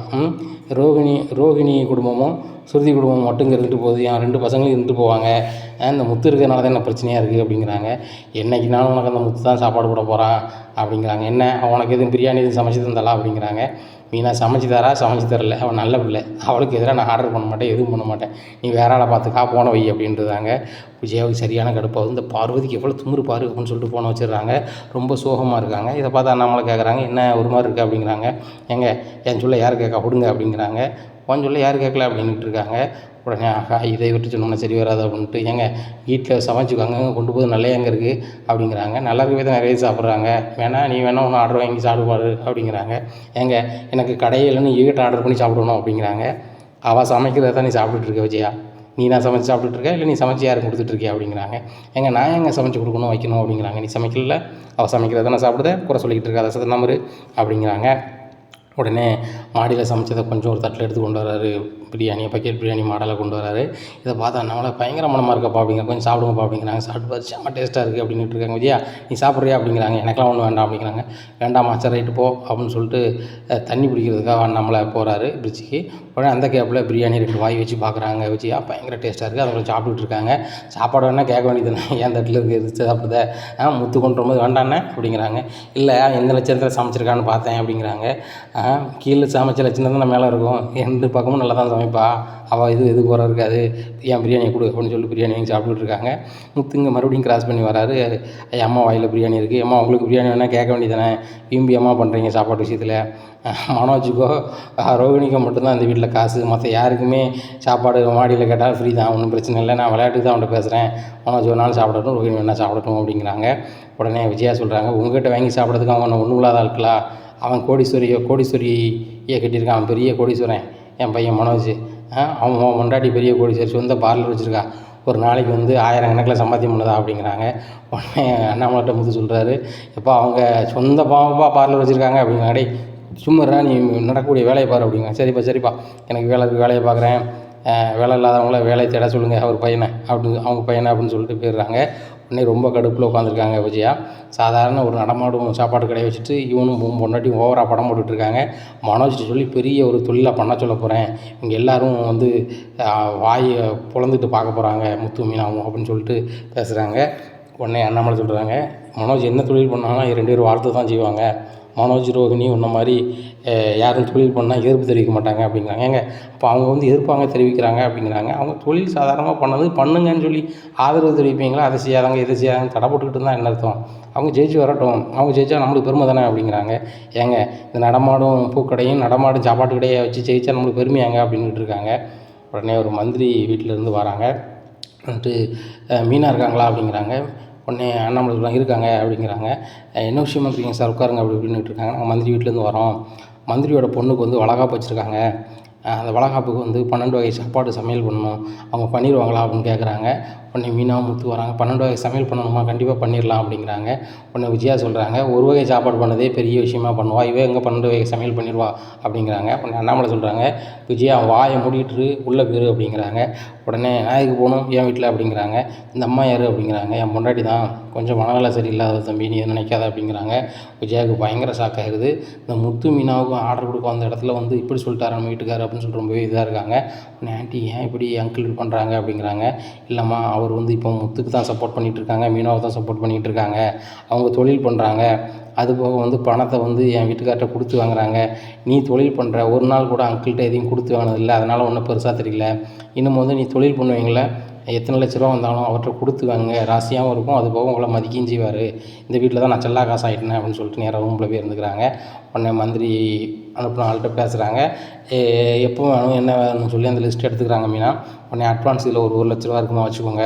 ரோகிணி குடும்பமும் சுருதி குடும்பம் மட்டும் இங்கே இருந்துட்டு போகுது, என் 2 பசங்களும் இருந்துட்டு போவாங்க, இந்த முத்து இருக்கிறனால தான் என்ன பிரச்சனையாக இருக்குது அப்படிங்கிறாங்க. என்றைக்குனாலும் உனக்கு அந்த முத்து தான் சாப்பாடு போட போகிறான் அப்படிங்கிறாங்க. என்ன உனக்கு எதுவும் பிரியாணி எதுவும் சமைச்சு தந்தாளா அப்படிங்கிறாங்க. மீனா சமைச்சு தரல, அவன் நல்ல பிள்ளை, அவளுக்கு எதிராக நான் ஆர்டர் பண்ண மாட்டேன், எதுவும் பண்ண மாட்டேன், நீ வேற ஆளை பார்த்துக்கா போன வை அப்படின்றதாங்க. விஜயாவுக்கு சரியான கடுப்பாகுது. இந்த பார்வதிக்கு எவ்வளோ துமுறு பாரு அப்படின்னு சொல்லிட்டு போன வச்சிடுறாங்க. ரொம்ப சோகமாக இருக்காங்க. இதை பார்த்து அண்ணாமலை கேட்குறாங்க, என்ன ஒரு மாதிரி இருக்குது அப்படிங்கிறாங்க. ஏங்க என் சொல்ல யார் கேட்கா கொடுங்க அப்படிங்கிறாங்க. உன் சொல்ல யார் கேட்கல அப்படின்ட்டு இருக்காங்க. உடனே இதை விட்டு சொன்னோம்னா சரி வராது அப்படின்ட்டு, ஏங்க வீட்டில் சமைச்சுக்காங்க கொண்டு போது நல்லா எங்கே இருக்குது அப்படிங்கிறாங்க. நல்லா இருக்கவே தான் நிறைய சாப்பிட்றாங்க, நீ வேணா ஒன்று ஆர்டர் வாங்கி சாப்பிடுவாரு அப்படிங்கிறாங்க. ஏங்க எனக்கு கடையில்னு ஈகிட்ட ஆர்டர் பண்ணி சாப்பிடணும் அப்படிங்கிறாங்க. அவள் சமைக்கிறத தான் நீ சாப்பிட்டுட்டு இருக்க விஜயா, நீ நான் சமைச்சு சாப்பிட்டுட்டு இருக்க, இல்லை நீ சமைச்சு யாரும் கொடுத்துட்ருக்கியா அப்படிங்கிறாங்க. நான் எங்கே சமைச்சு கொடுக்கணும் வைக்கணும் அப்படிங்கிறாங்க. நீ சமைக்கல, அவள் சமைக்கிறத நான் சாப்பிடுத குறை சொல்லிக்கிட்டு இருக்கா, அதை சத்த நம்பரு அப்படிங்கிறாங்க. உடனே மாடியில் சமைச்சதை கொஞ்சம் ஒரு தட்டில் எடுத்து கொண்டு வராரு, பக்கெட் பிரியாணி மாடலை கொண்டு வராரு. இதை பார்த்தா நம்மளை பயங்கர மனமாக இருக்கப்பா அப்படிங்கிற, கொஞ்சம் சாப்பிடுங்கப்பா அப்படிங்கிறாங்க. சாப்பிட்டு பார்த்து செம்ம டேஸ்ட்டாக இருக்குது அப்படின்ட்டு இருக்காங்க. விஜயா நீ சாப்பிட்றியா அப்படிங்கிறாங்க. எனக்கெல்லாம் ஒன்றும் வேண்டாம் அப்படிங்கிறாங்க. வேண்டாமா சரி ரைட்டு போ அப்படின்னு சொல்லிட்டு தண்ணி பிடிக்கிறதுக்காக நம்மளை போகிறாரு பிரிட்ஜுக்கு. உடனே அந்த கேப்பில் பிரியாணி 2 வாய் வச்சு பார்க்குறாங்க. விஜயா பயங்கர டேஸ்ட்டாக இருக்குது, அதை கொஞ்சம் சாப்பிட்டுட்டு இருக்காங்க. சாப்பாடு வேணால் கேட்க வேண்டியது ஏன் தட்டில் இருக்குது சாப்பிடுத, முத்து கொண்டு வரும்போது வேண்டாண்ணே அப்படிங்கிறாங்க. இல்லை எந்த லட்சத்தில் சமைச்சிருக்கான்னு பார்த்தேன் அப்படிங்கிறாங்க. கீழே சமைச்ச லட்சம் தான் மேலே இருக்கும், 2 பக்கமும் நல்லா தான் சமைப்பா, அவள் இது குறை இருக்காது, ஏன் பிரியாணி கொடு அப்படின்னு சொல்லிட்டு பிரியாணி வாங்கி சாப்பிட்டுட்டு இருக்காங்க. முத்துங்க மறுபடியும் கிராஸ் பண்ணி வராரு. அம்மா வாயில் பிரியாணி இருக்குது, அம்மா உங்களுக்கு பிரியாணி வேணால் கேட்க வேண்டியதானே, வீம்பி அம்மா பண்ணுறீங்க சாப்பாட்டு விஷயத்தில், மனோஜுக்கோ ரோகிணிக்கோ மட்டும்தான் இந்த வீட்டில் காசு, மற்ற யாருக்குமே சாப்பாடு மாடியில் கேட்டால் ஃப்ரீ தான், ஒன்றும் பிரச்சனை இல்லை, நான் விளையாட்டுக்கு தான் அவன்கிட்ட பேசுகிறேன், மனோஜ் ஒரு நாள் சாப்பிடட்டும், ரோகிணி வேணால் சாப்பிடட்டும் அப்படிங்கிறாங்க. உடனே விஜயா சொல்கிறாங்க, உங்கள்கிட்ட வாங்கி சாப்பிட்றதுக்கு அவன் ஒன்றும் இல்லாத ஆட்களா, அவன் கோடீஸ்வரியை கட்டியிருக்கான், அவன் பெரிய கோடீஸ்வரன், என் பையன் மனோஜ், அவன் முன்னாடி பெரிய கோடீஸ்வரி, சொந்த பார்லர் வச்சுருக்கா, ஒரு நாளைக்கு வந்து 1000 கணக்கில் சம்பாத்தியம் பண்ணுதா அப்படிங்கிறாங்க. உடனே அண்ணாமலைட்ட முத்து சொல்கிறாரு, எப்போ அவங்க சொந்த பாவப்பா பார்லர் வச்சுருக்காங்க அப்படிங்கிறாங்க. சும்மா நீ நடக்கக்கூடிய வேலையை பாரு அப்படிங்கிறாங்க. சரிப்பா எனக்கு வேலையை பார்க்குறேன், வேலை இல்லாதவங்கள வேலையை தேட சொல்லுங்கள் அவங்க பையனை அப்படின்னு சொல்லிட்டு போயிடுறாங்க. உடனே ரொம்ப கடுப்பில் உட்காந்துருக்காங்க விஜயா. சாதாரண ஒரு நடமாடும் சாப்பாடு கடையை வச்சுட்டு இவனும் பொண்டாட்டியும் ஓவராக படம் போட்டுட்ருக்காங்க. மனோஜ்கிட்ட சொல்லி பெரிய ஒரு தொழிலாக பண்ண சொல்ல போகிறேன், இவங்க எல்லோரும் வந்து வாயை பொழந்துட்டு பார்க்க போகிறாங்க முத்து மீனாவும் அப்படின்னு சொல்லிட்டு பேசுகிறாங்க. உடனே அண்ணாமலை சொல்கிறாங்க, மனோஜ் என்ன தொழில் பண்ணாலும் 2 பேரும் வாழ்த்து தான் செய்வாங்க. மனோஜ், ரோகிணி உன்ன மாதிரி யாரும் தொழில் பண்ணால் எதிர்ப்பு தெரிவிக்க மாட்டாங்க அப்படிங்கிறாங்க. ஏங்க அப்போ அவங்க வந்து எதிர்ப்பாங்க தெரிவிக்கிறாங்க அப்படிங்கிறாங்க. அவங்க தொழில் சாதாரணமாக பண்ணது பண்ணுங்கன்னு சொல்லி ஆதரவு தெரிவிப்பீங்களா? அதை செய்யாதாங்க இதை செய்யாதாங்க தடை போட்டுக்கிட்டு இருந்தால் என்ன அர்த்தம்? அவங்க ஜெயிச்சு வரட்டும், அவங்க ஜெயிச்சா நம்மளுக்கு பெருமை தானே அப்படிங்கிறாங்க. ஏங்க இந்த நடமாடும் பூக்கடையும் நடமாடும் சாப்பாட்டு கடையை வச்சு ஜெயிச்சா நம்மளுக்கு பெருமையாங்க அப்படின்ட்டு இருக்காங்க. உடனே ஒரு மந்திரி வீட்டிலேருந்து வராங்க. வந்துட்டு மீனா இருக்காங்களா அப்படிங்கிறாங்க. உடனே அண்ணாமலை இருக்காங்க அப்படிங்கிறாங்க. என்ன விஷயமா இருக்கீங்க சார், உட்காருங்க அப்படி இப்படின்னுட்டு இருக்காங்க. நாங்கள் மந்திரி வீட்டிலேருந்து வரோம். மந்திரியோட பொண்ணுக்கு வந்து வளகாப்பு வச்சுருக்காங்க. அந்த வளகாப்புக்கு வந்து 12 வகை சாப்பாடு சமையல் பண்ணணும். அவங்க பண்ணிடுவாங்களா அப்படின்னு கேட்குறாங்க. உடனே மீனா, முத்து வராங்க. 12 வகை சமையல் பண்ணணுமா? கண்டிப்பாக பண்ணிடலாம் அப்படிங்கிறாங்க. உடனே விஜயா சொல்கிறாங்க, ஒரு வகை சாப்பாடு பண்ணதே பெரிய விஷயமா பண்ணுவா, இவ எங்கே 12 வகை சமையல் பண்ணிடுவா அப்படிங்கிறாங்க. உடனே அண்ணாமலை சொல்கிறாங்க, விஜயா வாயை மூடிட்டு உள்ளே போயிரு அப்படிங்கிறாங்க. உடனே நாயக்கு போகணும் என் வீட்டில் அப்படிங்கிறாங்க. இந்த அம்மா யார் அப்படிங்கிறாங்க. என் பொண்டாட்டி தான், கொஞ்சம் மனநல சரியில்லாத தம்பி, நீ எதுவும் நினைக்காத அப்படிங்கிறாங்க. விஜயாவுக்கு பயங்கர ஷாக் ஆகிடுது. இந்த முத்து மீனாவுக்கும் ஆர்டர் கொடுக்க வந்த இடத்துல வந்து இப்படி சொல்லிட்டாரு நம்ம வீட்டுக்காரர் அப்படின்னு சொல்லிட்டு ரொம்பவே இதாக இருக்காங்க. உடனே ஆண்டி ஏன் இப்படி அங்கிள் இது பண்ணுறாங்க அப்படிங்கிறாங்க. இல்லைம்மா அவர் வந்து இப்போ முத்துக்கு தான் சப்போர்ட் பண்ணிகிட்டு இருக்காங்க, மீனாவை தான் சப்போர்ட் பண்ணிகிட்டு இருக்காங்க. அவங்க தொழில் பண்ணுறாங்க, அதுபோக வந்து பணத்தை வந்து என் வீட்டுக்கார்ட்ட கொடுத்து வாங்குறாங்க. நீ தொழில் பண்ணுற, ஒரு நாள் கூட அங்கிள்கிட்ட எதையும் கொடுத்து வாங்கினதில்லை, அதனால் ஒன்றும் பெருசாக தெரியல. இன்னும் வந்து நீ தொழில் பண்ணுவீங்கள, எத்தனை லட்ச ரூபா வந்தாலும் அவர்கிட்ட கொடுத்து வாங்க, ராசியாகவும் இருக்கும், அது போக உங்களை மதிக்கவும் செய்வார். இந்த வீட்டில் தான் நான் செல்லா காசு ஆகிட்டேன் அப்படின்னு சொல்லிட்டு நேராக ரூமில் போய் இருந்துக்கிறாங்க. உடனே மந்திரி அனுப்பின ஆள்கிட்ட பேசுகிறாங்க. எப்போ வேணும் என்ன வேணும்னு சொல்லி அந்த லிஸ்ட் எடுத்துக்கிறாங்க மீனா. உடனே அட்வான்ஸ் இதில் ஒரு 1 லட்ச ரூபா இருக்குமா வச்சுக்கோங்க,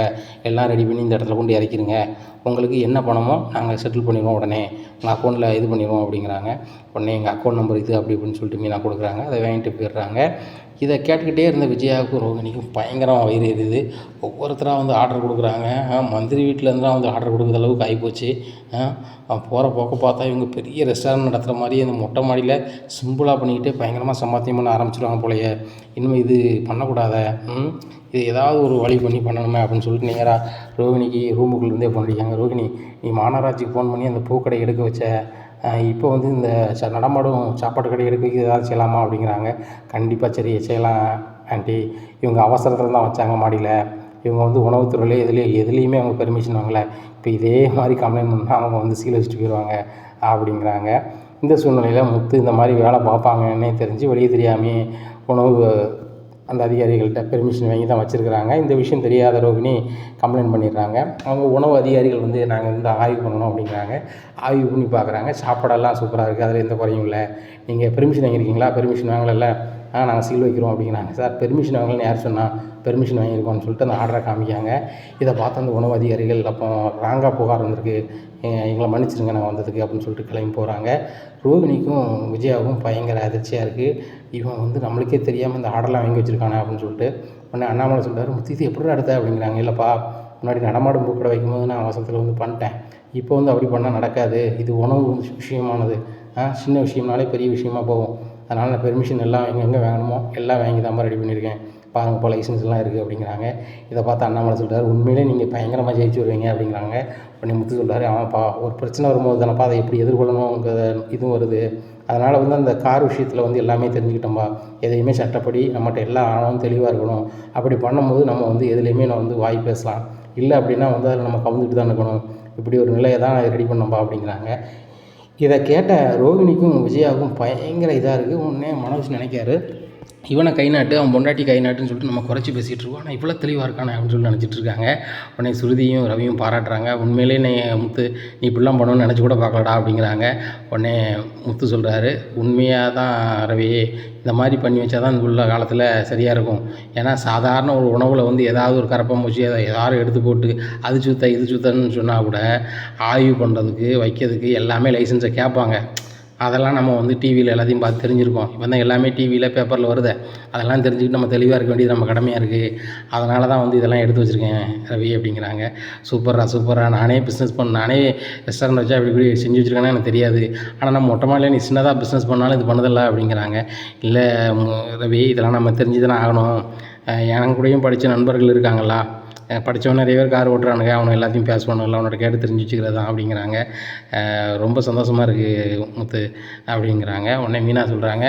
எல்லாம் ரெடி பண்ணி இந்த இடத்துல கொண்டு இறக்கிடுங்க, உங்களுக்கு என்ன பணமோ நாங்கள் செட்டில் பண்ணிடுவோம், உடனே உங்கள் அக்கௌண்ட்டில் இது பண்ணிடுவோம் அப்படிங்கிறாங்க. உடனே எங்கள் அக்கௌண்ட் நம்பர் இது அப்படி இப்படின்னு சொல்லிட்டு மீனா கொடுக்குறாங்க. அதை வாங்கிட்டு போயிடுறாங்க. இதை கேட்டுக்கிட்டே இருந்த விஜயாவுக்கும் ரோகிணிக்கும் பயங்கரமாக வயிறு எரியுது. ஒவ்வொருத்தராக வந்து ஆர்டர் கொடுக்குறாங்க. மந்திரி வீட்டிலேருந்துலாம் வந்து ஆர்டர் கொடுக்குற அளவுக்கு ஆகிப்போச்சு. போகிற போக்க பார்த்தா இவங்க பெரிய ரெஸ்டாரண்ட் நடத்துகிற மாதிரி அந்த மொட்டை மாடியில் சிம்பிளாக பண்ணிக்கிட்டு பயங்கரமாக சம்பாத்தியம் பண்ண ஆரம்பிச்சிடுவாங்க போலயே. இனிமேல் இது பண்ணக்கூடாத, இது ஏதாவது ஒரு வழி பண்ணி பண்ணணுமே அப்படின்னு சொல்லிட்டு நேராக ரோகிணிக்கு ரூமுக்குள்ளேருந்தே ஃபோன் அடிக்காங்க. ரோகிணி, நீ மாநகராட்சிக்கு ஃபோன் பண்ணி அந்த பூக்கடை எடுக்க வச்ச, இப்போ வந்து இந்த நடமாடும் சாப்பாட்டு கடை எடுக்க வைக்க ஏதாவது செய்யலாமா அப்படிங்கிறாங்க. கண்டிப்பாக சரி செய்யலாம் ஆண்டி, இவங்க அவசரத்தில் தான் வச்சாங்க மாடியில், இவங்க வந்து உணவுத்துறையிலே எதுலேயுமே அவங்க பெர்மிஷன் வாங்கலை, இப்போ இதே மாதிரி கம்ப்ளைண்ட் பண்ணால் அவங்க வந்து சீல் வச்சுட்டு போயிடுவாங்க அப்படிங்கிறாங்க. இந்த சூழ்நிலையில் முத்து இந்த மாதிரி வேலை பார்ப்பாங்கன்னே தெரிஞ்சு வெளியே தெரியாமே உணவு அந்த அதிகாரிகள்கிட்ட பெர்மிஷன் வாங்கி தான் வச்சுருக்கிறாங்க. இந்த விஷயம் தெரியாத ரோகிணி கம்ப்ளைண்ட் பண்ணிடுறாங்க. அவங்க உணவு அதிகாரிகள் வந்து நாங்கள் வந்து ஆய்வு பண்ணணும் அப்படிங்கிறாங்க. ஆய்வு பண்ணி பார்க்குறாங்க, சாப்பாடெல்லாம் சூப்பராக இருக்குது, அதில் எந்த குறையும் இல்லை, நீங்கள் பெர்மிஷன் வாங்கியிருக்கீங்களா? பெர்மிஷன் வாங்கலைல்ல, நாங்கள் சீல் வைக்கிறோம் அப்படிங்கிறாங்க. சார் பெர்மிஷன் வாங்கலன்னு யார் சொன்னால், பெர்மிஷன் வாங்கியிருக்கோம்னு சொல்லிட்டு அந்த ஆர்டரை காமிக்காங்க. இதை பார்த்து அந்த உணவு அதிகாரிகள் அப்போ ராங்காக புகார் வந்திருக்கு, எங்களை மன்னிச்சிருங்க நாங்கள் வந்ததுக்கு அப்படின்னு சொல்லிட்டு கிளம்பி போகிறாங்க. ரோகிணிக்கும் விஜயாவுக்கும் பயங்கர அதிர்ச்சியாக இருக்குது. இவன் வந்து நம்மளுக்கே தெரியாமல் இந்த ஆர்டர்லாம் வாங்கி வச்சுருக்கானே அப்படின்னு சொல்லிட்டு. உடனே அண்ணாமலை சொல்கிறார், முத்து இது எப்படி எடுத்த அப்படிங்கிறாங்க. இல்லைப்பா, முன்னாடி நடமாடும் பூக்கடை வைக்கும்போது நான் அவசரத்தில் வந்து பண்ணிட்டேன், இப்போ வந்து அப்படி பண்ணால் நடக்காது, இது உணவு விஷயமானது, சின்ன விஷயம்னாலே பெரிய விஷயமா போகும், அதனால் நான் பெர்மிஷன் எல்லாம் எங்கெங்கே வாங்கணுமோ எல்லாம் வாங்கி தான் ரெடி பண்ணியிருக்கேன், பாருங்க இப்போ லைசன்ஸ்லாம் இருக்குது அப்படிங்கிறாங்க. இதை பார்த்து அண்ணாமலை சொல்கிறார், உண்மையிலே நீங்கள் பயங்கரமாக ஜெயிச்சு வருவீங்க அப்படிங்கிறாங்க. உடனே முத்து சொல்கிறாரு, ஆமாப்பா, ஒரு பிரச்சனை வரும்போது தானப்பா அதை எப்படி எதிர்கொள்ளணுங்கிற இதுவும் வருது, அதனால் வந்து அந்த கார் விஷயத்தில் வந்து எல்லாமே தெரிஞ்சுக்கிட்டோம்பா, எதையுமே சட்டப்படி நம்மகிட்ட எல்லா ஆழமும் தெளிவாக இருக்கணும், அப்படி பண்ணும்போது நம்ம வந்து எதுலேயுமே நான் வந்து வாய் பேசலாம், இல்லை அப்படின்னா வந்து அதில் நம்ம கவுந்துட்டு தான் இருக்கணும், இப்படி ஒரு நிலையை தான் ரெடி பண்ணோம்பா அப்படிங்கிறாங்க. இதை கேட்ட ரோகிணிக்கும் விஜயாவுக்கும் பயங்கர இதாக இருக்குது. உடனே மனோஜ் நினைக்காரு, இவனை கை நாட்டு அவன் பொண்டாட்டி கை நாட்டுன்னு சொல்லிட்டு நம்ம குறைச்சி பேசிகிட்டு இருக்கோம், ஆனால் இவ்வளோ தெளிவாக இருக்கானே அப்படின்னு சொல்லி நினச்சிட்டு இருக்காங்க. உடனே ஸ்ருதியும் ரவியும் பாராட்டுறாங்க. உண்மையிலே நீ முத்து நீ இப்படிலாம் பண்ணணும்னு நினச்சி கூட பார்க்கலடா அப்படிங்கிறாங்க. உடனே முத்து சொல்கிறாரு, உண்மையாக தான் ரவி, இந்த மாதிரி பண்ணி வச்சா தான் இந்த உள்ள காலத்தில் சரியாக இருக்கும். ஏன்னா சாதாரண ஒரு உணவில் வந்து ஏதாவது ஒரு கரப்பாம்பூச்சி அதை யாரும் எடுத்து போட்டு அது சுத்த இது சுத்தன்னு சொன்னால் கூட ஆய்வு பண்ணுறதுக்கு வைக்கிறதுக்கு எல்லாமே லைசன்ஸை கேட்பாங்க. அதெல்லாம் நம்ம வந்து டிவியில் எல்லாத்தையும் பார்த்து தெரிஞ்சுருக்கோம். இப்போ தான் எல்லாமே டிவியில் பேப்பரில் வருது, அதெல்லாம் தெரிஞ்சுக்கிட்டு நம்ம தெளிவாக இருக்க வேண்டியது நம்ம கடமையாக இருக்குது. அதனால தான் வந்து இதெல்லாம் எடுத்து வச்சுருக்கேன் ரவி அப்படிங்கிறாங்க. சூப்பராக நானே பிஸ்னஸ் நானே ரெஸ்டாரண்ட் வச்சா இப்படி இப்படி செஞ்சு வச்சுருக்கேன்னா எனக்கு தெரியாது, ஆனால் நம்ம மொட்டை மாடியில் நீ சின்னதாக பிஸ்னஸ் பண்ணாலும் இது பண்ணதில்லை அப்படிங்கிறாங்க. இல்லை ரவி, இதெல்லாம் நம்ம தெரிஞ்சு தானே ஆகணும், என் கூடயும் படித்த நண்பர்கள் இருக்காங்களா, படித்தவன் நிறைய பேர் கார் ஓட்டுறானுங்க, அவனை எல்லாத்தையும் பேச பண்ணல, அவனோட கேட்டு தெரிஞ்சு வச்சுக்கிறது தான் அப்படிங்கிறாங்க. ரொம்ப சந்தோஷமாக இருக்குது முத்து அப்படிங்கிறாங்க. உடனே மீனா சொல்கிறாங்க,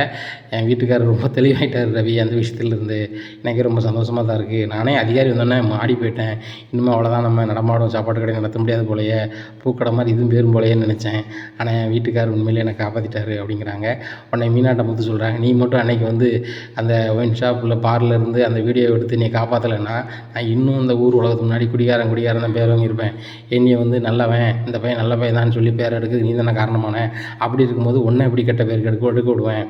என் வீட்டுக்காரர் ரொம்ப தெளிவாயிட்டார் ரவி அந்த விஷயத்துலேருந்து, எனக்கு ரொம்ப சந்தோஷமாக தான் இருக்குது. நானே அதிகாரி வந்தோடனே மாடி போயிட்டேன், இன்னும் அவ்வளோதான், நம்ம நடமாடும் சாப்பாட்டு கடை நடத்த முடியாது போலையே, பூக்கடை மாதிரி இதுவும் பேரும் போலையேன்னு நினச்சேன். ஆனால் என் வீட்டுக்காரர் உண்மையிலே என்னை காப்பாற்றிட்டாரு அப்படிங்கிறாங்க. உடனே மீனாட்ட முத்து சொல்கிறாங்க, நீ மட்டும் அன்றைக்கி வந்து அந்த ஒயின் ஷாப்பில் பார்லேருந்து அந்த வீடியோ எடுத்து நீ காப்பாற்றலைன்னா நான் இன்னும் இந்த ஊர் உலகத்துக்கு முன்னாடி குடிகாரன் தான் பேர் வாங்கியிருப்பேன். என்னையை வந்து நல்லவன், இந்த பையன் நல்ல பையன் தான் சொல்லி பேர் எடுக்குது நீ தானே காரணமான. அப்படி இருக்கும்போது ஒன்றை எப்படி கெட்ட பேருக்கு எடுக்க விடுவேன்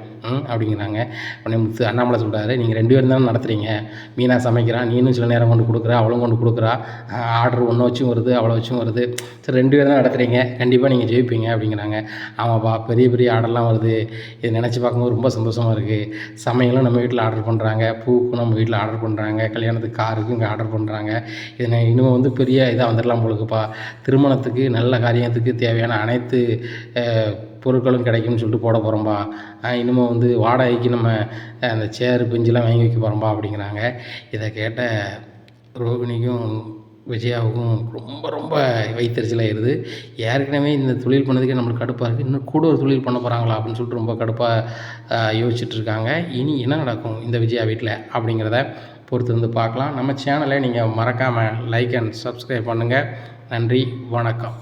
அப்படிங்கிறாங்க. உடனே முத்து அண்ணாமலை சொல்கிறாரு, நீங்கள் 2 பேரும் தானே நடத்துகிறீங்க, மீனா சமைக்கிறான், நீனும் சில நேரம் கொண்டு கொடுக்குறா, அவளும் கொண்டு கொடுக்குறா, ஆர்டர் ஒன்றை வச்சும் வருது அவளை வச்சும் வருது, சரி 2 பேரும் தான் நடத்துகிறீங்க, கண்டிப்பாக நீங்கள் ஜெயிப்பீங்க அப்படிங்கிறாங்க. ஆமாப்பா, பெரிய பெரிய ஆர்டர்லாம் வருது, இது நினச்சி பார்க்கும்போது ரொம்ப சந்தோஷமாக இருக்குது. சமையலும் நம்ம வீட்டில் ஆர்டர் பண்ணுறாங்க, பூவுக்கும் நம்ம வீட்டில் ஆர்டர் பண்ணுறாங்க, கல்யாணத்துக்கு காருக்கும் இங்கே ஆர்டர் பண்ணுறாங்க. இது இன்னும் வந்து பெரிய இதாக வந்துடலாம் போலுக்குப்பா, திருமணத்துக்கு நல்ல காரியத்துக்கு தேவையான அனைத்து பொருட்களும் கிடைக்கும்னு சொல்லிட்டு போட போகிறோம்பா, இன்னமும் வந்து வாடகைக்கு நம்ம அந்த சேரு பெஞ்செலாம் வாங்கி வைக்க போகிறோம்பா அப்படிங்கிறாங்க. இதை கேட்ட ரோகிணிக்கும் விஜயாவுக்கும் ரொம்ப ரொம்ப வயிற்றெரிச்சலாகிடுது. ஏற்கனவே இந்த தொழில் பண்ணதுக்கே நம்மளுக்கு கடுப்பாக இருக்குது, இன்னும் கூட ஒரு தொழில் பண்ண போகிறாங்களா அப்படின்னு சொல்லிட்டு ரொம்ப கடுப்பாக யோசிச்சுட்ருக்காங்க. இனி என்ன நடக்கும் இந்த விஜயா வீட்டில் அப்படிங்கிறத பொறுத்து வந்து பார்க்கலாம். நம்ம சேனலை நீங்கள் மறக்காமல் லைக் அண்ட் சப்ஸ்கிரைப் பண்ணுங்கள். நன்றி, வணக்கம்.